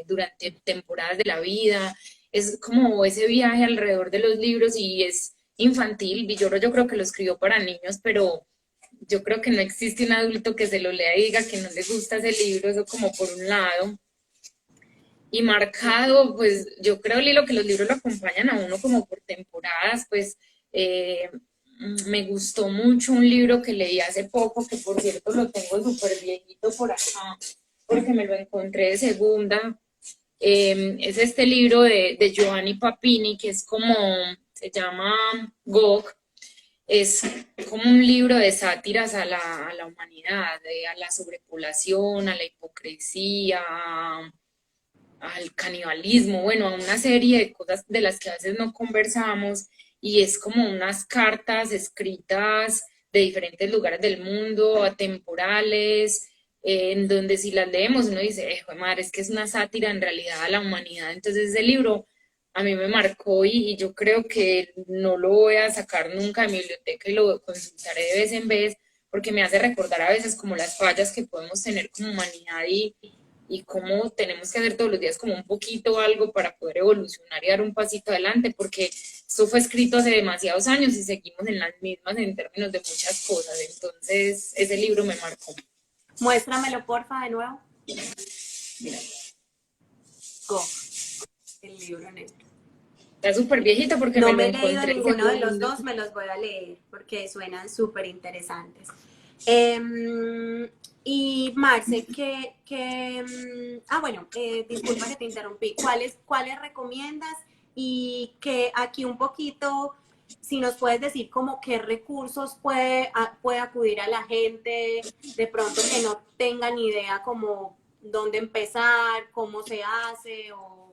durante temporadas de la vida. Es como ese viaje alrededor de los libros y es infantil. Villoro yo creo que lo escribió para niños, pero yo creo que no existe un adulto que se lo lea y diga que no le gusta ese libro, eso como por un lado. Y marcado, pues yo creo, Lilo, que los libros lo acompañan a uno como por temporadas, pues eh, me gustó mucho un libro que leí hace poco, que por cierto lo tengo súper viejito por acá, porque me lo encontré de segunda. Es este libro de Giovanni Papini, que es como, se llama Gog, es como un libro de sátiras a la humanidad, a la sobrepoblación, a la hipocresía, al canibalismo, bueno, a una serie de cosas de las que a veces no conversamos y es como unas cartas escritas de diferentes lugares del mundo, atemporales, en donde si las leemos uno dice, madre, es que es una sátira en realidad a la humanidad. Entonces ese libro a mí me marcó y yo creo que no lo voy a sacar nunca de mi biblioteca y lo consultaré de vez en vez porque me hace recordar a veces como las fallas que podemos tener como humanidad y cómo tenemos que hacer todos los días como un poquito algo para poder evolucionar y dar un pasito adelante, porque esto fue escrito hace demasiados años y seguimos en las mismas en términos de muchas cosas. Entonces, ese libro me marcó. Muéstramelo, porfa, de nuevo. Mira, Go, el libro negro. está súper viejito porque No me lo me he leído encontré. ninguno de los dos, me los voy a leer porque suenan súper interesantes. Y Marce, bueno, disculpa que te interrumpí. ¿Cuáles recomiendas? Y que aquí un poquito, si nos puedes decir como qué recursos puede acudir a la gente, de pronto que no tengan idea como dónde empezar, cómo se hace o...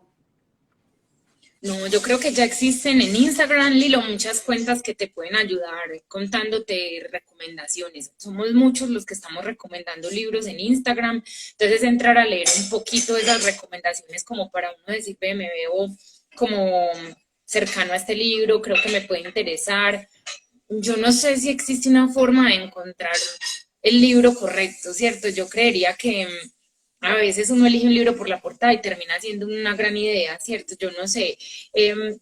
No, yo creo que ya existen en Instagram, Lilo, muchas cuentas que te pueden ayudar contándote recomendaciones. Somos muchos los que estamos recomendando libros en Instagram, entonces entrar a leer un poquito de esas recomendaciones como para uno decir, ve, me veo como cercano a este libro, creo que me puede interesar. Yo no sé si existe una forma de encontrar el libro correcto, ¿cierto? Yo creería que a veces uno elige un libro por la portada y termina siendo una gran idea, ¿cierto? Yo no sé.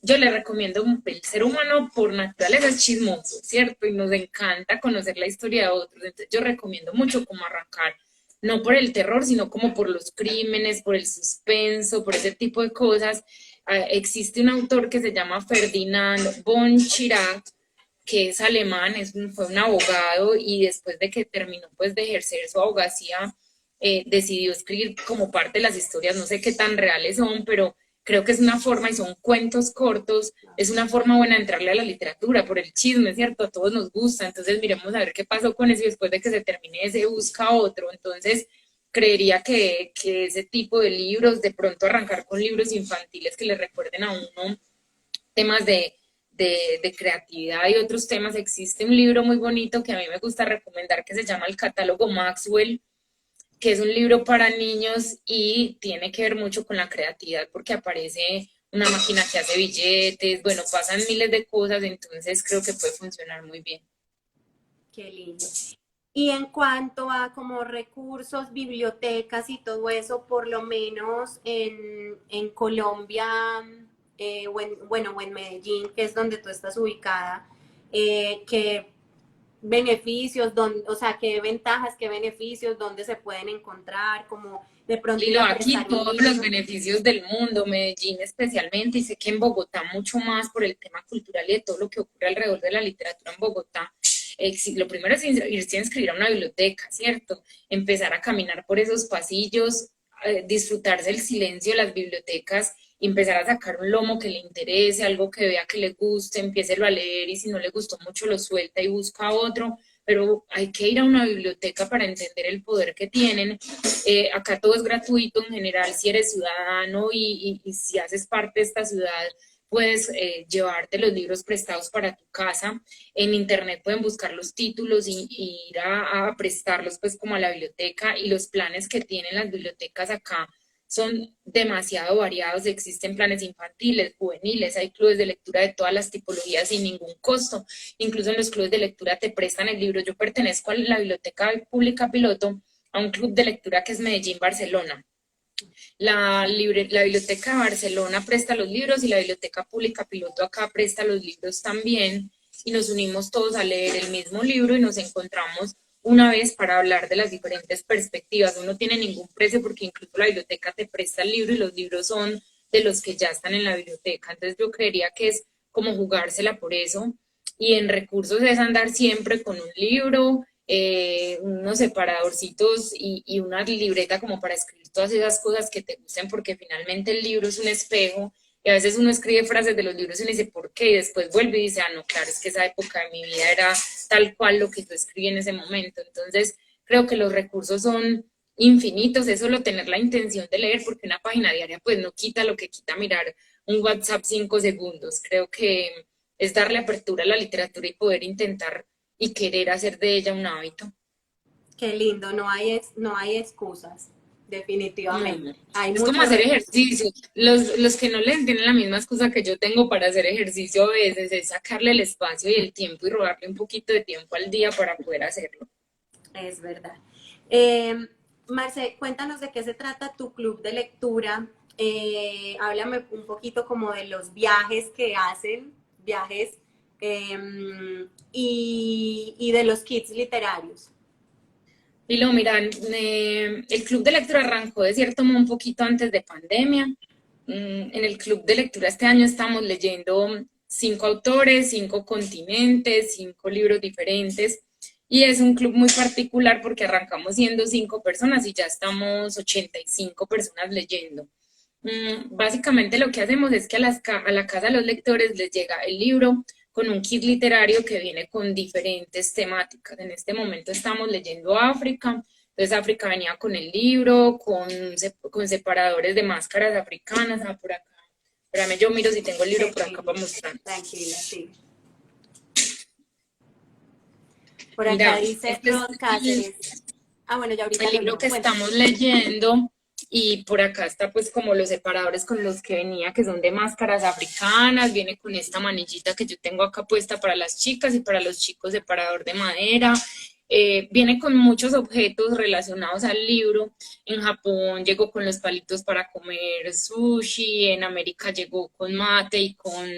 Yo le recomiendo, el ser humano por naturaleza es chismoso, ¿cierto? Y nos encanta conocer la historia de otros. Entonces yo recomiendo mucho como arrancar, no por el terror, sino como por los crímenes, por el suspenso, por ese tipo de cosas. Existe un autor que se llama Ferdinand von Schirach, que es alemán, fue un abogado y después de que terminó pues de ejercer su abogacía, decidió escribir como parte de las historias, no sé qué tan reales son, pero creo que es una forma, y son cuentos cortos, es una forma buena de entrarle a la literatura, por el chisme, ¿cierto? A todos nos gusta, entonces miremos a ver qué pasó con eso y después de que se termine se busca otro, entonces creería que ese tipo de libros, de pronto arrancar con libros infantiles que le recuerden a uno temas de creatividad y otros temas. Existe un libro muy bonito que a mí me gusta recomendar que se llama El Catálogo Maxwell, que es un libro para niños y tiene que ver mucho con la creatividad porque aparece una máquina que hace billetes, bueno, pasan miles de cosas, entonces creo que puede funcionar muy bien. Qué lindo. Y en cuanto a como recursos, bibliotecas y todo eso, por lo menos en Colombia, bueno, o en Medellín, que es donde tú estás ubicada, que beneficios, o sea, qué ventajas, qué beneficios, dónde se pueden encontrar, como de pronto ir Lilo, a aquí prestar un todos los libro. beneficios del mundo, Medellín especialmente, y sé que en Bogotá mucho más por el tema cultural y de todo lo que ocurre alrededor de la literatura en Bogotá. Lo primero es irse a inscribir a una biblioteca, ¿cierto? Empezar a caminar por esos pasillos, disfrutarse el silencio de las bibliotecas y empezar a sacar un lomo que le interese, algo que vea que le guste, empiécelo a leer y si no le gustó mucho lo suelta y busca otro, pero hay que ir a una biblioteca para entender el poder que tienen. Acá todo es gratuito en general, si eres ciudadano y si haces parte de esta ciudad, puedes llevarte los libros prestados para tu casa. En internet pueden buscar los títulos y ir a prestarlos pues como a la biblioteca, y los planes que tienen las bibliotecas acá son demasiado variados. Existen planes infantiles, juveniles, hay clubes de lectura de todas las tipologías sin ningún costo. Incluso en los clubes de lectura te prestan el libro. Yo pertenezco a la Biblioteca Pública Piloto, a un club de lectura que es Medellín Barcelona. La Biblioteca de Barcelona presta los libros y la Biblioteca Pública Piloto acá presta los libros también, y nos unimos todos a leer el mismo libro y nos encontramos una vez para hablar de las diferentes perspectivas. No tiene ningún precio porque incluso la biblioteca te presta el libro y los libros son de los que ya están en la biblioteca. Entonces yo creería que es como jugársela por eso, y en recursos es andar siempre con un libro, unos separadorcitos y una libreta como para escribir todas esas cosas que te gusten, porque finalmente el libro es un espejo y a veces uno escribe frases de los libros y uno dice ¿por qué? Y después vuelve y dice, ah, no, claro, es que esa época de mi vida era tal cual lo que yo escribí en ese momento. Entonces creo que los recursos son infinitos, es solo tener la intención de leer, porque una página diaria pues no quita lo que quita mirar un WhatsApp 5 segundos. Creo que es darle apertura a la literatura y poder intentar y querer hacer de ella un hábito. Qué lindo, no hay excusas, definitivamente. No, Hay es como muchos hacer recursos. ejercicio. Los que no leen tienen la misma excusa que yo tengo para hacer ejercicio a veces, es sacarle el espacio y el tiempo y robarle un poquito de tiempo al día para poder hacerlo. Es verdad. Marce, cuéntanos de qué se trata tu club de lectura. Háblame un poquito como de los viajes que hacen, viajes, y de los kits literarios. Y lo miran, el club de lectura arrancó de cierto modo un poquito antes de pandemia. En el club de lectura este año estamos leyendo 5 autores, 5 continentes, 5 libros diferentes. Y es un club muy particular porque arrancamos siendo 5 personas y ya estamos 85 personas leyendo. Básicamente lo que hacemos es que a la casa de los lectores les llega el libro con un kit literario que viene con diferentes temáticas. En este momento estamos leyendo África, entonces África venía con el libro, con separadores de máscaras africanas. Ah, por acá. Espérame, yo miro si tengo el libro por acá para mostrar. Tranquila, sí. Por acá Mira, dice este es Rod Cáceres. Ah, bueno, ya ahorita el lo libro leo. que Cuéntame. estamos leyendo, y por acá está pues como los separadores con los que venía, que son de máscaras africanas. Viene con esta manillita que yo tengo acá puesta para las chicas, y para los chicos separador de madera. Viene con muchos objetos relacionados al libro. En Japón llegó con los palitos para comer sushi, en América llegó con mate y con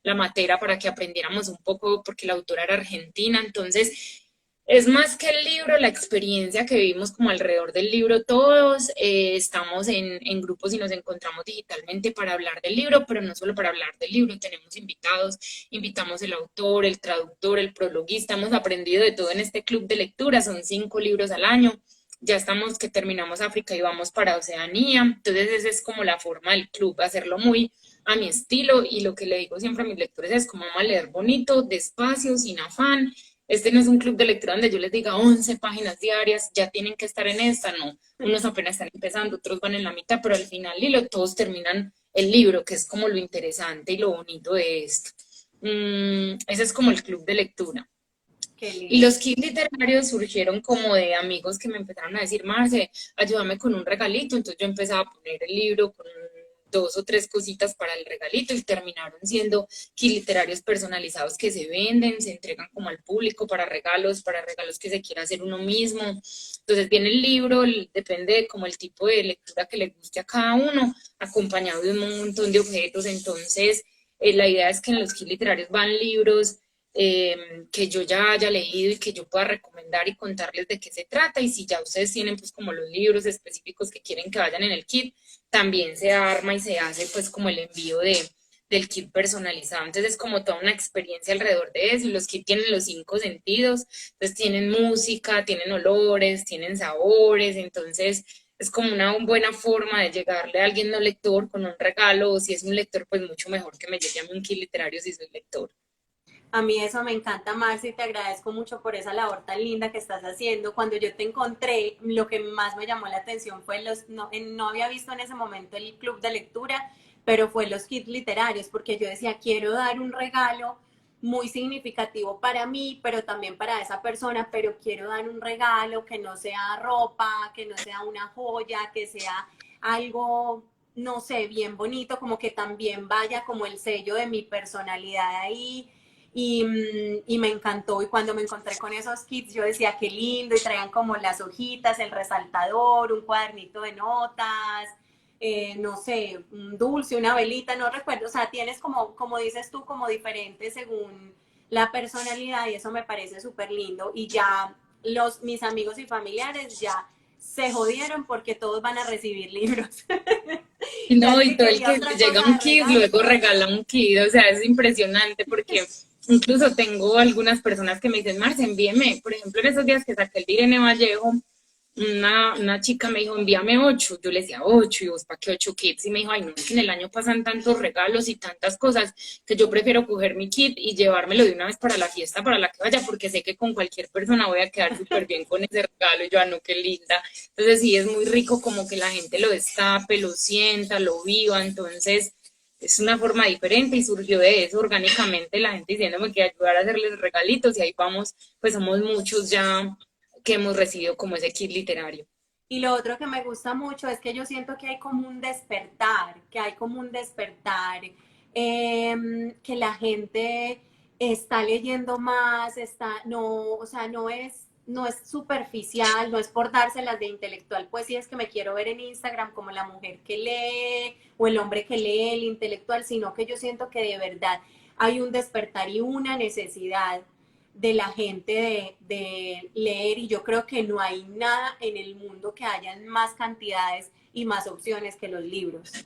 la matera para que aprendiéramos un poco, porque la autora era argentina. Entonces es más que el libro, la experiencia que vivimos como alrededor del libro todos. Estamos en grupos y nos encontramos digitalmente para hablar del libro, pero no solo para hablar del libro, tenemos invitados, invitamos el autor, el traductor, el prologuista. Hemos aprendido de todo en este club de lectura, son 5 libros al año. Ya estamos que terminamos África y vamos para Oceanía. Entonces esa es como la forma del club, hacerlo muy a mi estilo, y lo que le digo siempre a mis lectores es como vamos a leer bonito, despacio, sin afán. Este no es un club de lectura donde yo les diga 11 páginas diarias, ya tienen que estar en esta, no. Unos apenas están empezando, otros van en la mitad, pero al final todos terminan el libro, que es como lo interesante y lo bonito de esto. Ese es como el club de lectura. Qué Y lindo. los kits literarios surgieron como de amigos que me empezaron a decir, Marce, ayúdame con un regalito. Entonces yo empezaba a poner el libro con 2 o 3 cositas para el regalito, y terminaron siendo kits literarios personalizados que se venden, se entregan como al público para regalos que se quiera hacer uno mismo. Entonces viene el libro, depende de como el tipo de lectura que le guste a cada uno, acompañado de un montón de objetos. Entonces la idea es que en los kits literarios van libros que yo ya haya leído y que yo pueda recomendar y contarles de qué se trata. Y si ya ustedes tienen pues como los libros específicos que quieren que vayan en el kit, también se arma y se hace pues como el envío del kit personalizado. Entonces es como toda una experiencia alrededor de eso. Y los kits tienen los 5 sentidos, entonces tienen música, tienen olores, tienen sabores, entonces es como una buena forma de llegarle a alguien no lector con un regalo, o si es un lector, pues mucho mejor que me llegue a mí un kit literario si soy lector. A mí eso me encanta, Marci, te agradezco mucho por esa labor tan linda que estás haciendo. Cuando yo te encontré, lo que más me llamó la atención fue no había visto en ese momento el club de lectura, pero fue los kits literarios, porque yo decía, quiero dar un regalo muy significativo para mí, pero también para esa persona, pero quiero dar un regalo que no sea ropa, que no sea una joya, que sea algo, no sé, bien bonito, como que también vaya como el sello de mi personalidad ahí y me encantó. Y cuando me encontré con esos kits, yo decía, qué lindo, y traían como las hojitas, el resaltador, un cuadernito de notas, no sé, un dulce, una velita, no recuerdo. O sea, tienes como dices tú, como diferentes según la personalidad, y eso me parece súper lindo. Y ya mis amigos y familiares ya se jodieron porque todos van a recibir libros. Y Ya no, el y que todo el quería que le otra llega cosa un de kit, regalo. luego regala un kit, o sea, es impresionante porque incluso tengo algunas personas que me dicen, Marce, envíeme, por ejemplo, en esos días que saqué el de Irene Vallejo, una chica me dijo, envíame 8, yo le decía 8, y vos, ¿para qué 8 kits? Y me dijo, ay, no, es que en el año pasan tantos regalos y tantas cosas que yo prefiero coger mi kit y llevármelo de una vez para la fiesta para la que vaya, porque sé que con cualquier persona voy a quedar súper bien con ese regalo, y yo, ah, no, qué linda. Entonces sí, es muy rico como que la gente lo destape, lo sienta, lo viva, entonces es una forma diferente y surgió de eso orgánicamente la gente diciéndome que ayudar a hacerles regalitos y ahí vamos, pues somos muchos ya que hemos recibido como ese kit literario. Y lo otro que me gusta mucho es que yo siento que hay como un despertar, que la gente está leyendo más, no, o sea, no es superficial, no es por dárselas de intelectual, pues sí es que me quiero ver en Instagram como la mujer que lee o el hombre que lee, el intelectual, sino que yo siento que de verdad hay un despertar y una necesidad de la gente de leer, y yo creo que no hay nada en el mundo que hayan más cantidades y más opciones que los libros, o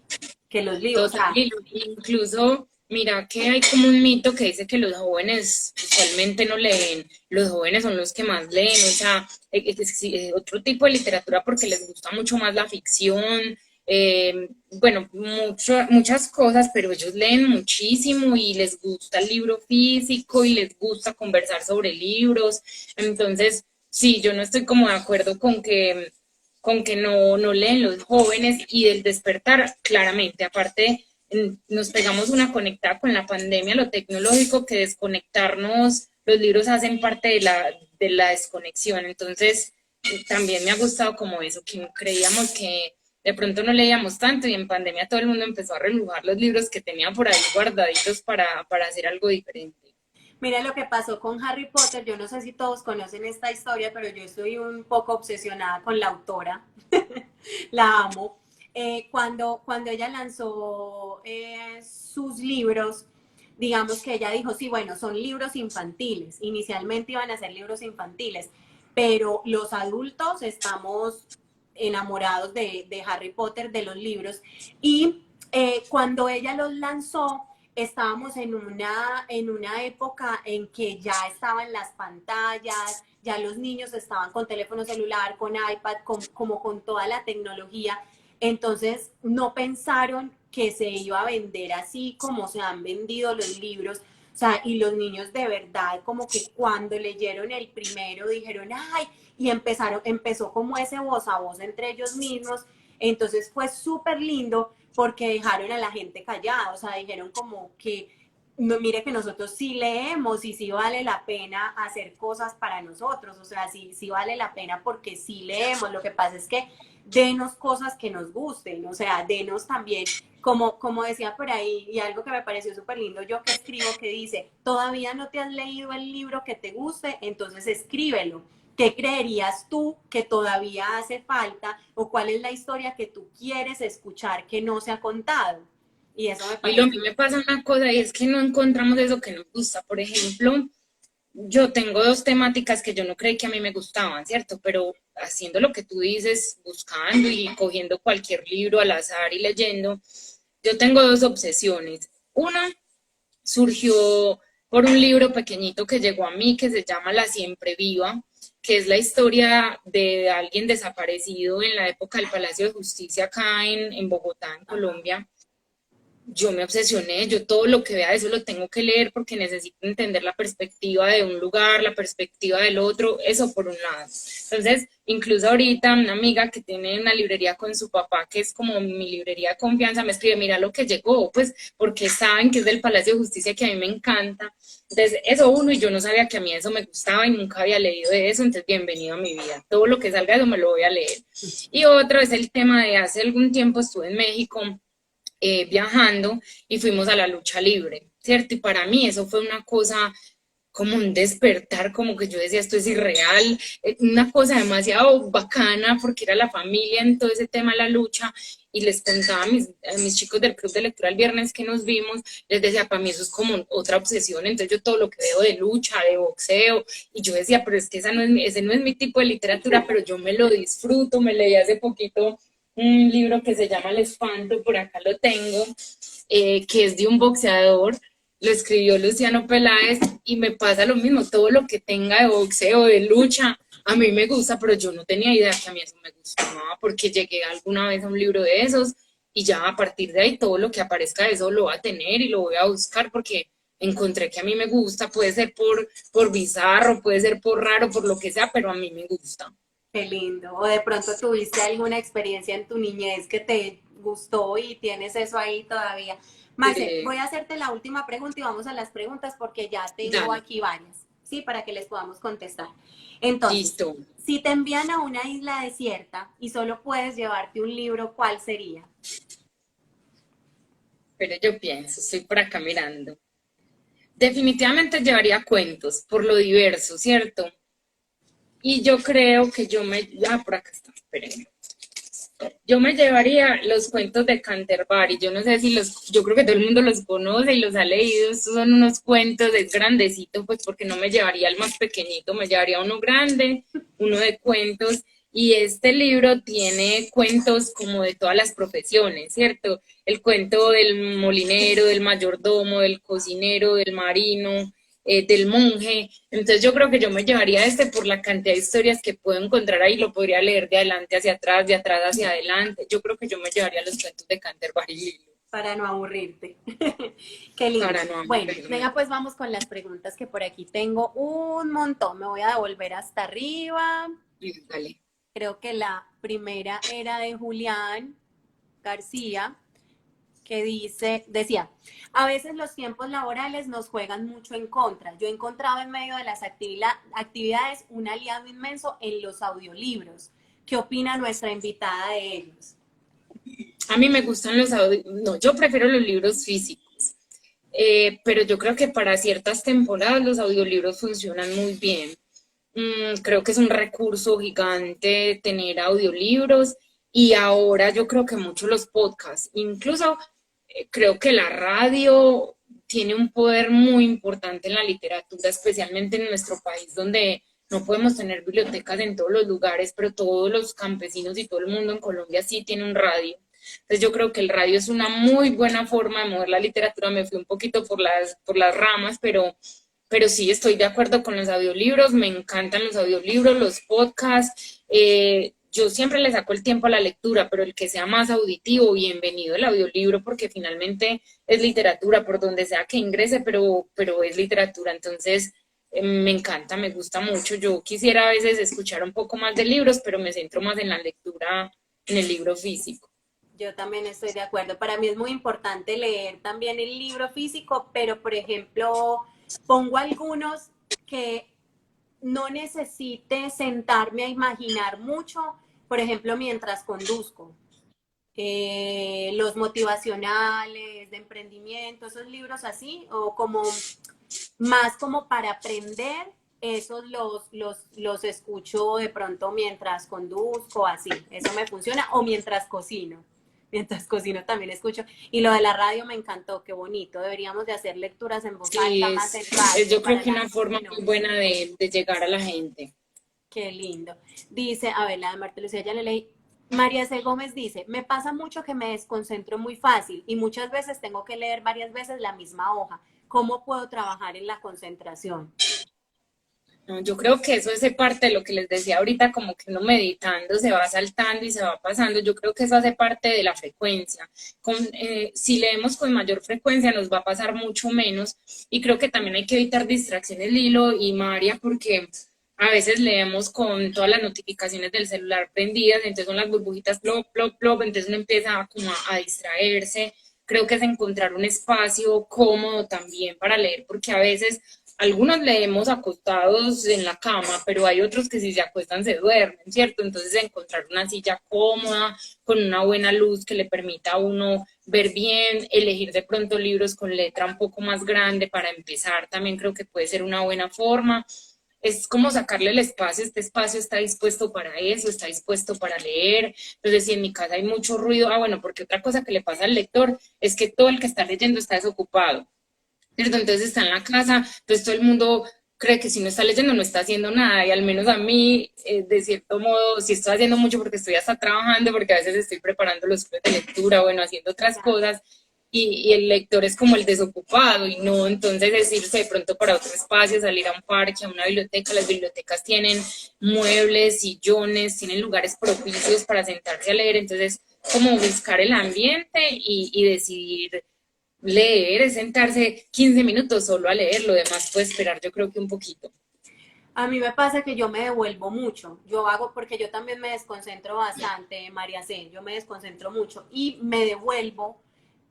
Total, sea, incluso mira que hay como un mito que dice que los jóvenes usualmente no leen, los jóvenes son los que más leen, o sea, otro tipo de literatura porque les gusta mucho más la ficción, bueno, muchas cosas, pero ellos leen muchísimo y les gusta el libro físico y les gusta conversar sobre libros, entonces sí, yo no estoy como de acuerdo con que no leen los jóvenes y del despertar, claramente. Aparte, nos pegamos una conectada con la pandemia, lo tecnológico, que desconectarnos, los libros hacen parte de la desconexión. Entonces, también me ha gustado como eso, que creíamos que de pronto no leíamos tanto y en pandemia todo el mundo empezó a relujar los libros que tenía por ahí guardaditos para hacer algo diferente. mira lo que pasó con Harry Potter. Yo no sé si todos conocen esta historia, pero yo estoy un poco obsesionada con la autora. La amo. Cuando ella lanzó sus libros, digamos que ella dijo, sí, bueno, son libros infantiles. Inicialmente iban a ser libros infantiles, pero los adultos estamos enamorados de Harry Potter, de los libros. Y cuando ella los lanzó, estábamos en una época en que ya estaban las pantallas, ya los niños estaban con teléfono celular, con iPad, como con toda la tecnología. Entonces no pensaron que se iba a vender así como se han vendido los libros. O sea, y los niños de verdad, como que cuando leyeron el primero dijeron, ay, y empezó como ese voz a voz entre ellos mismos. Entonces fue súper lindo porque dejaron a la gente callada, o sea, dijeron como que, no, mire que nosotros sí leemos y sí vale la pena hacer cosas para nosotros, o sea, sí vale la pena porque sí leemos. Lo que pasa es que denos cosas que nos gusten, o sea, denos también, como decía por ahí, y algo que me pareció súper lindo, yo que escribo, que dice, todavía no te has leído el libro que te guste, entonces escríbelo. ¿Qué creerías tú que todavía hace falta, o cuál es la historia que tú quieres escuchar que no se ha contado? Y eso me Y lo a parece. mí me pasa una cosa y es que no encontramos eso que nos gusta. Por ejemplo, yo tengo dos temáticas que yo no creí que a mí me gustaban, ¿cierto? Pero haciendo lo que tú dices, buscando y cogiendo cualquier libro al azar y leyendo, yo tengo dos obsesiones. Una surgió por un libro pequeñito que llegó a mí que se llama La Siempre Viva, que es la historia de alguien desaparecido en la época del Palacio de Justicia acá en Bogotá, en Colombia. Yo me obsesioné, yo todo lo que vea de eso lo tengo que leer porque necesito entender la perspectiva de un lugar, la perspectiva del otro, eso por un lado. Entonces, incluso ahorita una amiga que tiene una librería con su papá, que es como mi librería de confianza, me escribe, mira lo que llegó, pues porque saben que es del Palacio de Justicia, que a mí me encanta. Entonces, eso uno, y yo no sabía que a mí eso me gustaba y nunca había leído de eso, entonces bienvenido a mi vida. Todo lo que salga de eso me lo voy a leer. Y otro es el tema de hace algún tiempo estuve en México viajando y fuimos a la lucha libre, ¿cierto? Y para mí eso fue una cosa como un despertar, como que yo decía, esto es irreal, una cosa demasiado bacana porque era la familia en todo ese tema de la lucha y les contaba a mis chicos del club de lectura el viernes que nos vimos, les decía, para mí eso es como otra obsesión, entonces yo todo lo que veo de lucha, de boxeo, y yo decía, pero es que ese no es mi tipo de literatura, pero yo me lo disfruto, me leí hace poquito un libro que se llama El Espanto, por acá lo tengo, que es de un boxeador, lo escribió Luciano Peláez y me pasa lo mismo, todo lo que tenga de boxeo, de lucha, a mí me gusta, pero yo no tenía idea que a mí eso me gustaba, porque llegué alguna vez a un libro de esos y ya a partir de ahí todo lo que aparezca de eso lo voy a tener y lo voy a buscar porque encontré que a mí me gusta, puede ser por bizarro, puede ser por raro, por lo que sea, pero a mí me gusta. Qué lindo. O de pronto tuviste alguna experiencia en tu niñez que te gustó y tienes eso ahí todavía. Marce, voy a hacerte la última pregunta y vamos a las preguntas porque ya tengo Dale, aquí varias, ¿sí? Para que les podamos contestar. Entonces, listo. si te envían a una isla desierta y solo puedes llevarte un libro, ¿cuál sería? Pero yo pienso, estoy por acá mirando. Definitivamente llevaría cuentos, por lo diverso, ¿cierto? Y yo creo que por acá está, espérenme. Yo me llevaría los cuentos de Canterbury. Yo no sé si yo creo que todo el mundo los conoce y los ha leído. Estos son unos cuentos, es grandecito, pues porque no me llevaría el más pequeñito, me llevaría uno grande, uno de cuentos. Y este libro tiene cuentos como de todas las profesiones, ¿cierto? El cuento del molinero, del mayordomo, del cocinero, del marino, del monje. Entonces yo creo que yo me llevaría este por la cantidad de historias que puedo encontrar ahí, lo podría leer de adelante hacia atrás, de atrás hacia adelante. Yo creo que yo me llevaría los cuentos de Canterbury. Para no aburrirte. Qué lindo. Para no Bueno, aburrirme. venga, pues vamos con las preguntas que por aquí tengo un montón. Me voy a devolver hasta arriba. Dale. Creo que la primera era de Julián García, que decía, a veces los tiempos laborales nos juegan mucho en contra. Yo he encontrado en medio de las actividades un aliado inmenso en los audiolibros. ¿Qué opina nuestra invitada de ellos? A mí me gustan los audios, no, yo prefiero los libros físicos, pero yo creo que para ciertas temporadas los audiolibros funcionan muy bien. Creo que es un recurso gigante tener audiolibros y ahora yo creo que mucho los podcasts, incluso creo que la radio tiene un poder muy importante en la literatura, especialmente en nuestro país donde no podemos tener bibliotecas en todos los lugares, pero todos los campesinos y todo el mundo en Colombia sí tiene un radio. Entonces yo creo que el radio es una muy buena forma de mover la literatura. Me fui un poquito por las ramas, pero sí estoy de acuerdo con los audiolibros, me encantan los audiolibros, los podcasts. Yo siempre le saco el tiempo a la lectura, pero el que sea más auditivo, bienvenido el audiolibro, porque finalmente es literatura por donde sea que ingrese, pero es literatura. Entonces, me encanta, me gusta mucho. Yo quisiera a veces escuchar un poco más de libros, pero me centro más en la lectura, en el libro físico. Yo también estoy de acuerdo. Para mí es muy importante leer también el libro físico, pero por ejemplo, pongo algunos que no necesite sentarme a imaginar mucho, por ejemplo, mientras conduzco. Los motivacionales, de emprendimiento, esos libros así, o como más como para aprender, esos los escucho de pronto mientras conduzco, así, eso me funciona, o mientras cocino. mientras cocino también escucho. Y lo de la radio me encantó, qué bonito. Deberíamos de hacer lecturas en voz Sí, alta más en radio yo creo para que la una gente forma que no muy escucha. buena de llegar a la gente. Qué lindo. Dice, a ver, la de Marta Lucía, ya le leí. María C. Gómez dice, me pasa mucho que me desconcentro muy fácil y muchas veces tengo que leer varias veces la misma hoja. ¿Cómo puedo trabajar en la concentración? No, yo creo que eso hace parte de lo que les decía ahorita, como que uno meditando se va saltando y se va pasando. Yo creo que eso hace parte de la frecuencia. Si leemos con mayor frecuencia nos va a pasar mucho menos y creo que también hay que evitar distracciones, Lilo y María, porque a veces leemos con todas las notificaciones del celular prendidas, entonces son las burbujitas, plop, plop, plop, entonces uno empieza como a distraerse. Creo que es encontrar un espacio cómodo también para leer, porque a veces algunos leemos acostados en la cama, pero hay otros que si se acuestan se duermen, ¿cierto? Entonces encontrar una silla cómoda, con una buena luz que le permita a uno ver bien, elegir de pronto libros con letra un poco más grande para empezar, también creo que puede ser una buena forma. Es como sacarle el espacio, este espacio está dispuesto para eso, está dispuesto para leer. Entonces, si en mi casa hay mucho ruido, bueno, porque otra cosa que le pasa al lector es que todo el que está leyendo está desocupado. ¿Cierto? Entonces está en la casa, entonces todo el mundo cree que si no está leyendo no está haciendo nada y al menos a mí, de cierto modo, sí estoy haciendo mucho porque estoy hasta trabajando, porque a veces estoy preparando los clubes de lectura, bueno, haciendo otras cosas y el lector es como el desocupado y no, entonces es irse de pronto para otro espacio, salir a un parque, a una biblioteca. Las bibliotecas tienen muebles, sillones, tienen lugares propicios para sentarse a leer, entonces como buscar el ambiente y decidir leer, es sentarse 15 minutos solo a leer, lo demás puede esperar yo creo que un poquito. A mí me pasa que yo me devuelvo mucho. Yo hago, porque yo también me desconcentro bastante, María C. Yo me desconcentro mucho y me devuelvo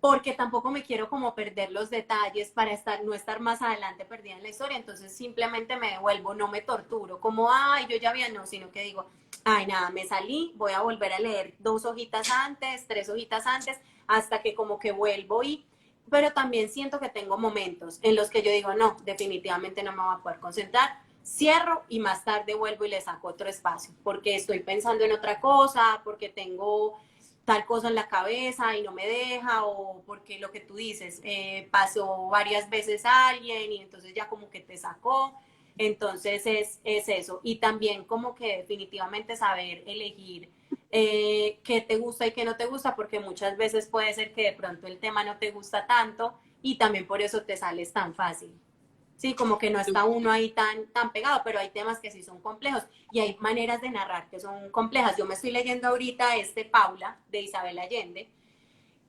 porque tampoco me quiero como perder los detalles para no estar más adelante perdida en la historia. Entonces simplemente me devuelvo, no me torturo, como, ay, yo ya había, no, sino que digo, ay, nada, me salí, voy a volver a leer 2 hojitas antes, 3 hojitas antes, hasta que como que vuelvo pero también siento que tengo momentos en los que yo digo, no, definitivamente no me voy a poder concentrar, cierro y más tarde vuelvo y le saco otro espacio, porque estoy pensando en otra cosa, porque tengo tal cosa en la cabeza y no me deja, o porque lo que tú dices, pasó varias veces a alguien y entonces ya como que te sacó. Entonces es eso. Y también como que definitivamente saber elegir qué te gusta y qué no te gusta, porque muchas veces puede ser que de pronto el tema no te gusta tanto y también por eso te sales tan fácil. Sí, como que no está uno ahí tan pegado, pero hay temas que sí son complejos y hay maneras de narrar que son complejas. Yo me estoy leyendo ahorita Paula de Isabel Allende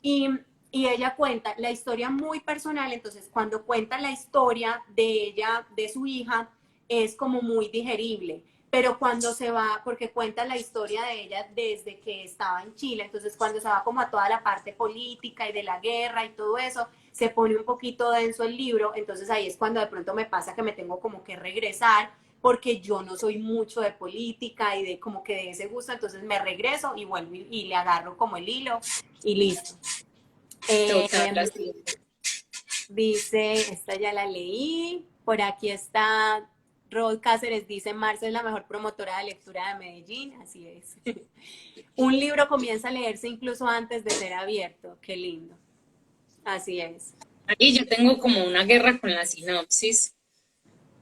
y, y ella cuenta la historia muy personal, entonces cuando cuenta la historia de ella, de su hija, es como muy digerible, pero cuando se va, porque cuenta la historia de ella desde que estaba en Chile, entonces cuando se va como a toda la parte política y de la guerra y todo eso, se pone un poquito denso el libro, entonces ahí es cuando de pronto me pasa que me tengo como que regresar, porque yo no soy mucho de política y de como que de ese gusto, entonces me regreso y vuelvo y le agarro como el hilo y listo. Total, Eh, así. Dice, esta ya la leí, por aquí está Rod Cáceres, dice, Marce es la mejor promotora de lectura de Medellín, así es. Un libro comienza a leerse incluso antes de ser abierto, qué lindo, así es. Ahí yo tengo como una guerra con la sinopsis,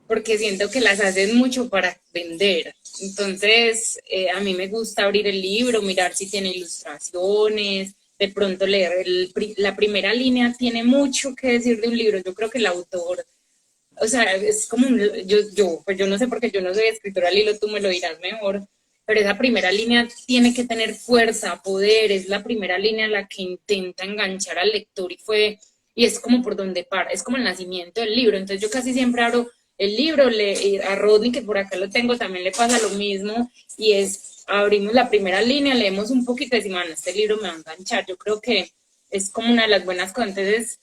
porque siento que las hacen mucho para vender. Entonces, a mí me gusta abrir el libro, mirar si tiene ilustraciones, de pronto leer la primera línea tiene mucho que decir de un libro. Yo creo que el autor, o sea, es como pues yo no sé porque yo no soy escritora, Lilo, tú me lo dirás mejor, pero esa primera línea tiene que tener fuerza, poder, es la primera línea la que intenta enganchar al lector y es como por donde para, es como el nacimiento del libro. Entonces yo casi siempre abro el libro, a Rodney, que por acá lo tengo, también le pasa lo mismo, y abrimos la primera línea, leemos un poquito y decimos, bueno, este libro me va a enganchar. Yo creo que es como una de las buenas cosas. Entonces,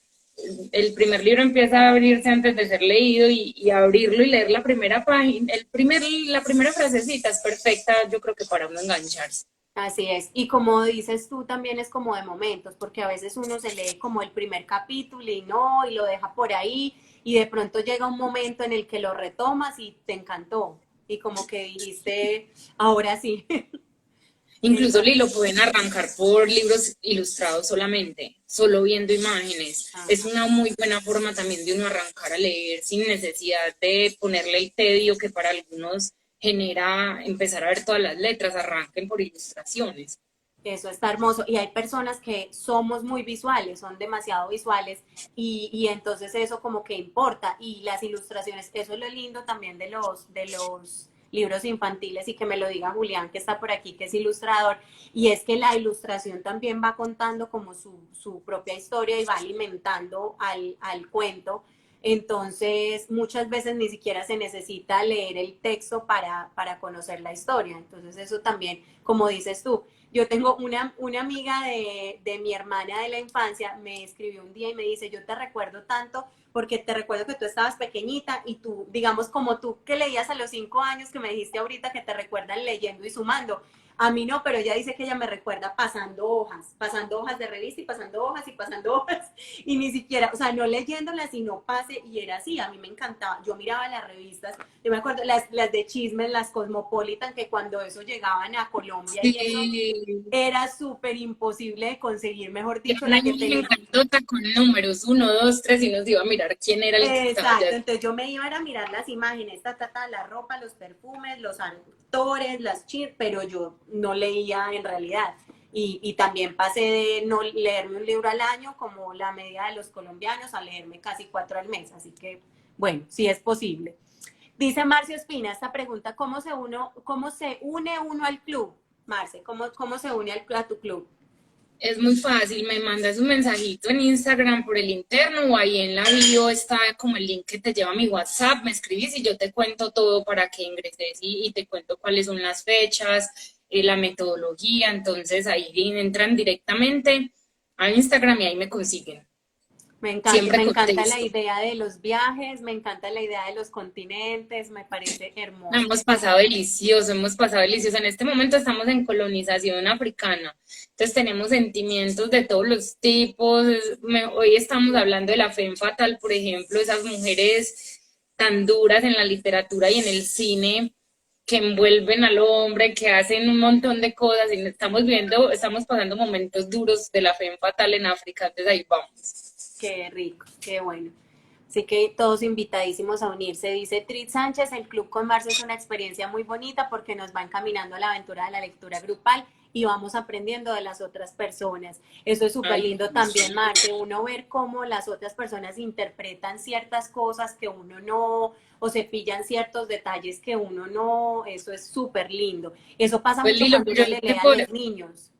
el primer libro empieza a abrirse antes de ser leído y abrirlo y leer la primera página, la primera frasecita es perfecta, yo creo que para uno engancharse. Así es. Y como dices tú, también es como de momentos, porque a veces uno se lee como el primer capítulo y no, y lo deja por ahí, y de pronto llega un momento en el que lo retomas y te encantó. Y como que dijiste, ahora sí. Incluso Lilo pueden arrancar por libros ilustrados solamente, solo viendo imágenes. Ajá. Es una muy buena forma también de uno arrancar a leer sin necesidad de ponerle el tedio que para algunos genera empezar a ver todas las letras, arranquen por ilustraciones. Eso está hermoso. Y hay personas que somos muy visuales, son demasiado visuales y entonces eso como que importa. Y las ilustraciones, eso es lo lindo también de los libros infantiles y que me lo diga Julián, que está por aquí, que es ilustrador. Y es que la ilustración también va contando como su propia historia y va alimentando al cuento. Entonces, muchas veces ni siquiera se necesita leer el texto para conocer la historia. Entonces, eso también, como dices tú, yo tengo una amiga de mi hermana de la infancia, me escribió un día y me dice, yo te recuerdo tanto porque te recuerdo que tú estabas pequeñita y tú, digamos, como tú que leías a los 5 años, que me dijiste ahorita que te recuerdan leyendo y sumando. A mí no, pero ella dice que ella me recuerda pasando hojas de revista y pasando hojas y pasando hojas, y ni siquiera, o sea, no leyéndolas, sino pase, y era así, a mí me encantaba. Yo miraba las revistas, yo me acuerdo, las de chismes, las Cosmopolitan, que cuando eso llegaban a Colombia y eso, Sí, era súper imposible de conseguir, mejor era dicho, una la que imagen tenía. grandota con números, 1, 2, 3, y nos iba a mirar quién era el que estaba Exacto, allá. entonces yo me iba a mirar las imágenes, la ropa, los perfumes, los actores, las chir, pero yo no leía en realidad. Y también pasé de no leerme un libro al año, como la media de los colombianos, a leerme casi 4 al mes. Así que, bueno, sí es posible. Dice Marcio Espina esta pregunta, cómo se une uno al club? Marce, ¿cómo se une a tu club? Es muy fácil, me mandas un mensajito en Instagram por el interno o ahí en la bio está como el link que te lleva a mi WhatsApp, me escribís y yo te cuento todo para que ingreses y te cuento cuáles son las fechas, la metodología, entonces ahí entran directamente a Instagram y ahí me consiguen, Me siempre con encanta la texto. idea de los viajes, me encanta la idea de los continentes, me parece hermoso. Hemos pasado delicioso. En este momento estamos en colonización africana, entonces tenemos sentimientos de todos los tipos. Hoy estamos hablando de la femme fatal, por ejemplo, esas mujeres tan duras en la literatura y en el cine que envuelven al hombre, que hacen un montón de cosas y estamos pasando momentos duros de la femme fatal en África, entonces ahí vamos. Qué rico, qué bueno. Así que todos invitadísimos a unirse. Dice Trit Sánchez, el Club con Marce es una experiencia muy bonita porque nos va encaminando a la aventura de la lectura grupal y vamos aprendiendo de las otras personas. Eso es súper Ay, lindo también, Marce, uno ver cómo las otras personas interpretan ciertas cosas que uno no, o se pillan ciertos detalles que uno no, eso es súper lindo. Eso pasa pues mucho Lilo, cuando uno le lee a los niños.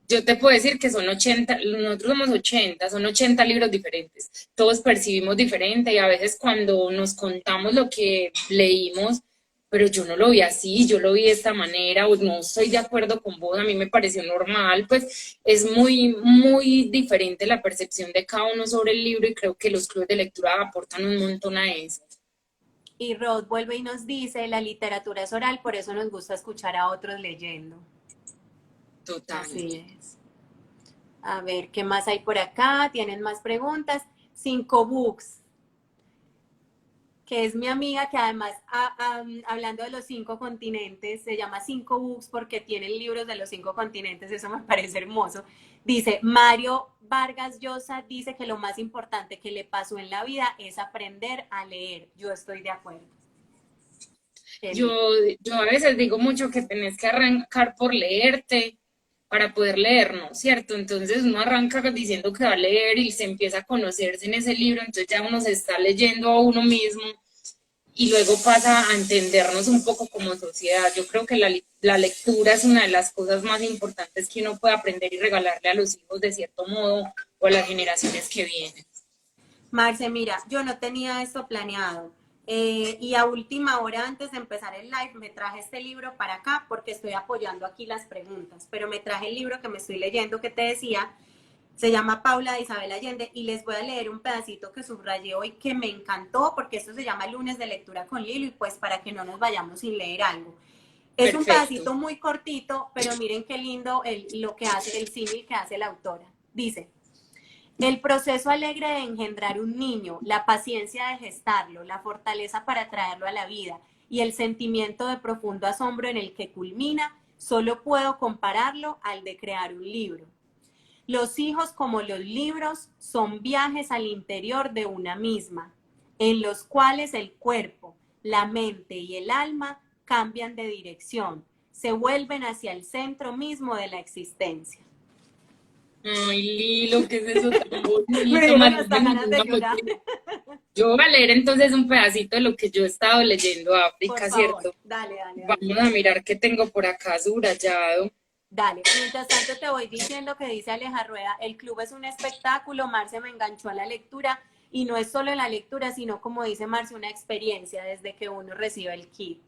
yo te puedo decir que son 80, nosotros somos 80, son 80 libros diferentes. Todos percibimos diferente y a veces cuando nos contamos lo que leímos, pero yo no lo vi así, yo lo vi de esta manera, o no estoy de acuerdo con vos, a mí me pareció normal, pues es muy, muy diferente la percepción de cada uno sobre el libro y creo que los clubes de lectura aportan un montón a eso. Y Rod vuelve y nos dice, la literatura es oral, por eso nos gusta escuchar a otros leyendo. Total. Así es. A ver, ¿qué más hay por acá? ¿Tienen más preguntas? 5 books, que es mi amiga que además, hablando de los 5 continentes, se llama 5 books porque tienen libros de los 5 continentes, eso me parece hermoso. Dice, Mario Vargas Llosa dice que lo más importante que le pasó en la vida es aprender a leer. Yo estoy de acuerdo. Qué Yo, lindo. yo a veces digo mucho que tenés que arrancar por leerte para poder leer, ¿no? ¿Cierto? Entonces uno arranca diciendo que va a leer y se empieza a conocerse en ese libro, entonces ya uno se está leyendo a uno mismo y luego pasa a entendernos un poco como sociedad. Yo creo que la lectura es una de las cosas más importantes que uno puede aprender y regalarle a los hijos de cierto modo o a las generaciones que vienen. Marce, mira, yo no tenía esto planeado. Y a última hora, antes de empezar el live, me traje este libro para acá porque estoy apoyando aquí las preguntas. Pero me traje el libro que me estoy leyendo que te decía, se llama Paula de Isabel Allende y les voy a leer un pedacito que subrayé hoy que me encantó porque esto se llama Lunes de Lectura con Lilo y pues para que no nos vayamos sin leer algo. Es un Perfecto. pedacito muy cortito, pero miren qué lindo lo que hace, el símil que hace la autora. Dice, el proceso alegre de engendrar un niño, la paciencia de gestarlo, la fortaleza para traerlo a la vida y el sentimiento de profundo asombro en el que culmina solo puedo compararlo al de crear un libro. Los hijos, como los libros, son viajes al interior de una misma, en los cuales el cuerpo, la mente y el alma cambian de dirección, se vuelven hacia el centro mismo de la existencia. Ay, Lilo, ¿qué es eso tan Me bonito? dieron María, hasta ganas de llorar. yo voy a leer entonces un pedacito de lo que yo he estado leyendo, Por África, favor, ¿cierto? dale, dale, dale. Vamos a mirar qué tengo por acá subrayado. Dale, mientras tanto te voy diciendo que dice Aleja Rueda, el club es un espectáculo, Marce me enganchó a la lectura y no es solo la lectura, sino como dice Marce, una experiencia desde que uno recibe el kit.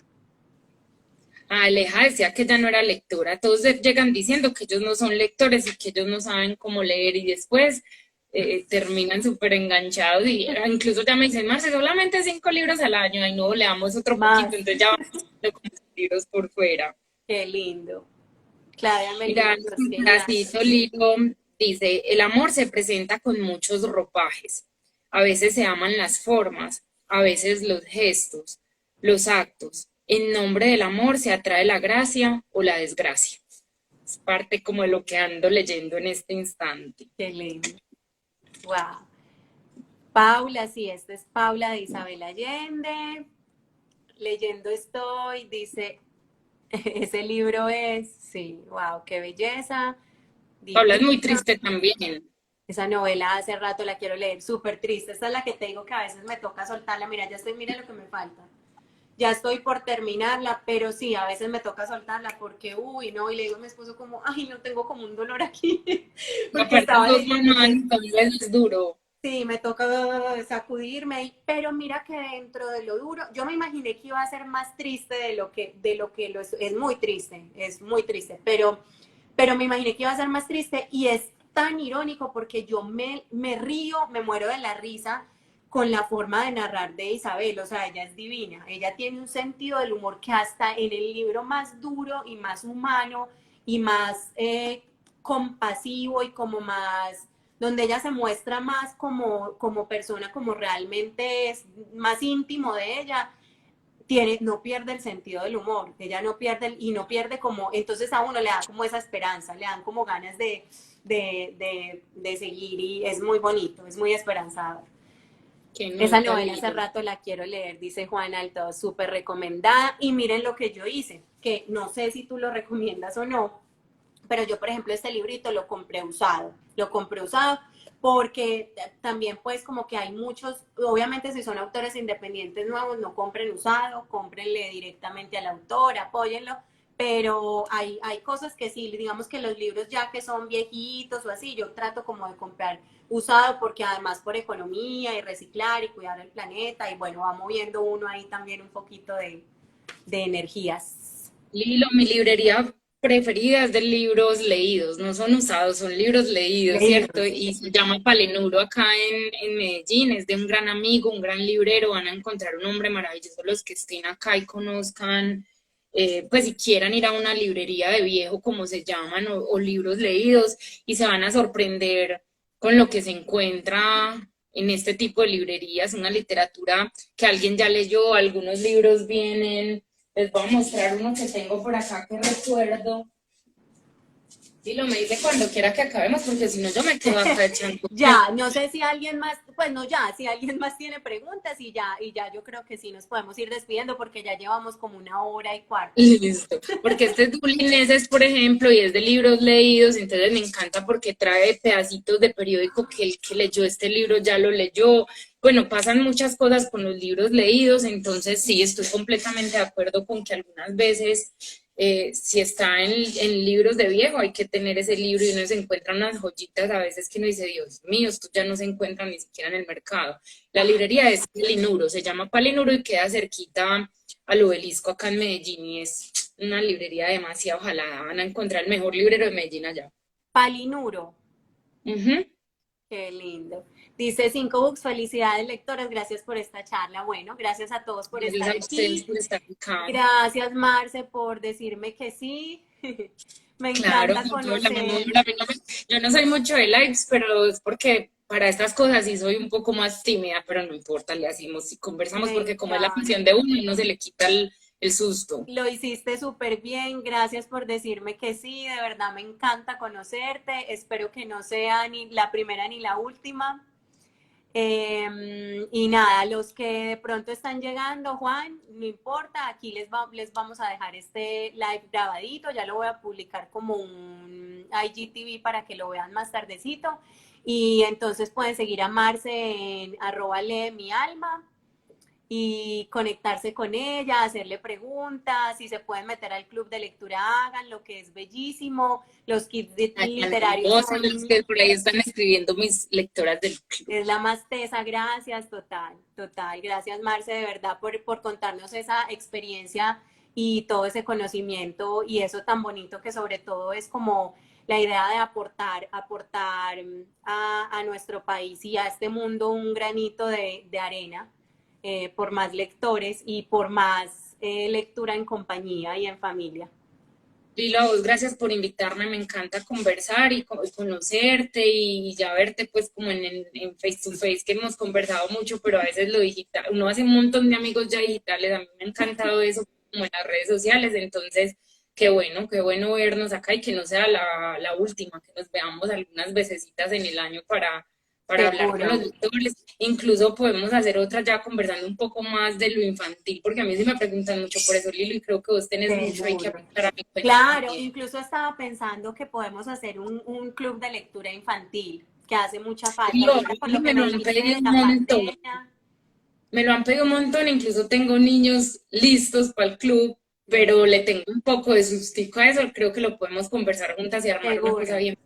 Aleja decía que ya no era lectora, todos llegan diciendo que ellos no son lectores y que ellos no saben cómo leer y después terminan súper enganchados y incluso ya me dicen, Marce, solamente 5 libros al año, y no, leamos otro Más, poquito, entonces ya vamos con los libros por fuera. qué lindo. Claudia Mira, Melguinos, un genial. pedacito, Lilo, dice, el amor se presenta con muchos ropajes. A veces se aman las formas, a veces los gestos, los actos. En nombre del amor se atrae la gracia o la desgracia. Es parte como de lo que ando leyendo en este instante. Qué lindo. Wow. Paula, sí, esta es Paula de Isabel Allende. Leyendo estoy, dice, ese libro es, sí, wow, qué belleza. Paula es Divina. muy triste también. Esa novela hace rato la quiero leer, súper triste. Esta es la que te digo que a veces me toca soltarla. Mira, ya estoy, mira lo que me falta. Ya estoy por terminarla, pero sí, a veces me toca soltarla porque, uy, no, y le digo a mi esposo como, ay, no tengo como un dolor aquí. Porque Aparte, estaba dos leyendo. mamás, entonces es duro. Sí, me toca sacudirme, pero mira que dentro de lo duro, yo me imaginé que iba a ser más triste de lo que es muy triste, pero me imaginé que iba a ser más triste y es tan irónico porque yo me río, me muero de la risa con la forma de narrar de Isabel, o sea, ella es divina, ella tiene un sentido del humor que hasta en el libro más duro y más humano y más compasivo y como más donde ella se muestra más como persona, como realmente es más íntimo de ella, no pierde el sentido del humor, ella no pierde, y no pierde como, entonces a uno le da como esa esperanza, le dan como ganas de seguir y es muy bonito, es muy esperanzador. Qué Esa nota, novela hace Lilo. rato la quiero leer, dice Juana Alto, súper recomendada y miren lo que yo hice, que no sé si tú lo recomiendas o no, pero yo, por ejemplo, este librito lo compré usado porque también pues como que hay muchos, obviamente si son autores independientes nuevos, no compren usado, cómprenle directamente al autor, apóyenlo, pero hay cosas que sí, digamos que los libros ya que son viejitos o así, yo trato como de comprar usado porque además por economía y reciclar y cuidar el planeta y bueno, va moviendo uno ahí también un poquito de energías. Lilo, mi librería preferida es de libros leídos, no son usados, son libros leídos, ¿cierto? Leídos. Y se llama Palenuro acá en Medellín, es de un gran amigo, un gran librero, van a encontrar un hombre maravilloso los que estén acá y conozcan, pues si quieran ir a una librería de viejo, como se llaman, o libros leídos, y se van a sorprender con lo que se encuentra en este tipo de librerías, una literatura que alguien ya leyó, algunos libros vienen. Les voy a mostrar uno que tengo por acá que recuerdo. Sí, lo me dice cuando quiera que acabemos, porque si no yo me quedo acá echando. Ya, no sé si alguien más, pues no ya, si alguien más tiene preguntas y ya yo creo que sí nos podemos ir despidiendo porque ya llevamos como 1 hora y cuarto. Listo. Porque este Dublineses, por ejemplo, y es de libros leídos, entonces me encanta porque trae pedacitos de periódico que el que leyó este libro ya lo leyó. Bueno, pasan muchas cosas con los libros leídos, entonces sí, estoy completamente de acuerdo con que algunas veces, si está en libros de viejo, hay que tener ese libro y uno se encuentra unas joyitas a veces que uno dice, Dios mío, esto ya no se encuentra ni siquiera en el mercado. La librería es Palinuro, se llama Palinuro y queda cerquita al Obelisco acá en Medellín y es una librería demasiado ojalá van a encontrar el mejor librero de Medellín allá. Palinuro, Ujú. qué lindo. Dice 5 books, felicidades lectoras, gracias por esta charla. Bueno, gracias a todos por Gracias estar a ustedes aquí. por estar acá. Gracias, Marce, por decirme que sí. Me Claro, encanta con todo el amor. conocer. Yo no soy mucho de lives, pero es porque para estas cosas sí soy un poco más tímida, pero no importa, le hacemos y conversamos Me porque como es la encanta. función de uno, no se le quita el susto. Lo hiciste súper bien, gracias por decirme que sí, de verdad me encanta conocerte, espero que no sea ni la primera ni la última. Y nada, los que de pronto están llegando, Juan, no importa, aquí les vamos a dejar este live grabadito, ya lo voy a publicar como un IGTV para que lo vean más tardecito. Y entonces pueden seguir a Marce en @leemialma y conectarse con ella, hacerle preguntas, si se pueden meter al club de lectura, hagan lo que es bellísimo. Los kits literarios Vos son son los que por ahí están escribiendo mis lectoras del club. es la más tesa, gracias, total, total. Gracias, Marce, de verdad, por contarnos esa experiencia y todo ese conocimiento y eso tan bonito que sobre todo es como la idea de aportar a nuestro país y a este mundo un granito de arena por más lectores y por más lectura en compañía y en familia. Lilo, a vos gracias por invitarme, me encanta conversar y conocerte y ya verte pues como en face to face, que hemos conversado mucho, pero a veces lo digital, uno hace un montón de amigos ya digitales, a mí me ha encantado eso como en las redes sociales, entonces qué bueno vernos acá y que no sea la última, que nos veamos algunas vecesitas en el año para hablar con los Seguro. lectores. Incluso podemos hacer otra ya conversando un poco más de lo infantil, porque a mí sí me preguntan mucho por eso, Lilo, y creo que vos tenés mucho ahí que Seguro. aportar a mi cuenta Claro, también. incluso estaba pensando que podemos hacer un club de lectura infantil, que hace mucha falta. Lilo, Ahorita por lo que me lo me han dijiste pedido de un la montón, pandemia, me lo han pedido un montón, incluso tengo niños listos para el club, pero le tengo un poco de sustico a eso, creo que lo podemos conversar juntas y armar una cosa seguro. bien.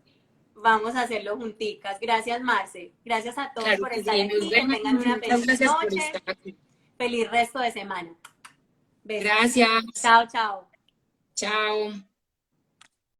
Vamos a hacerlo junticas. Gracias, Marce. Gracias a todos Claro por que estar sí, nos aquí. Que vemos, tengan una muchas feliz gracias por noche, estar aquí. feliz resto de semana. Besos. Gracias, Chao, chao. chao.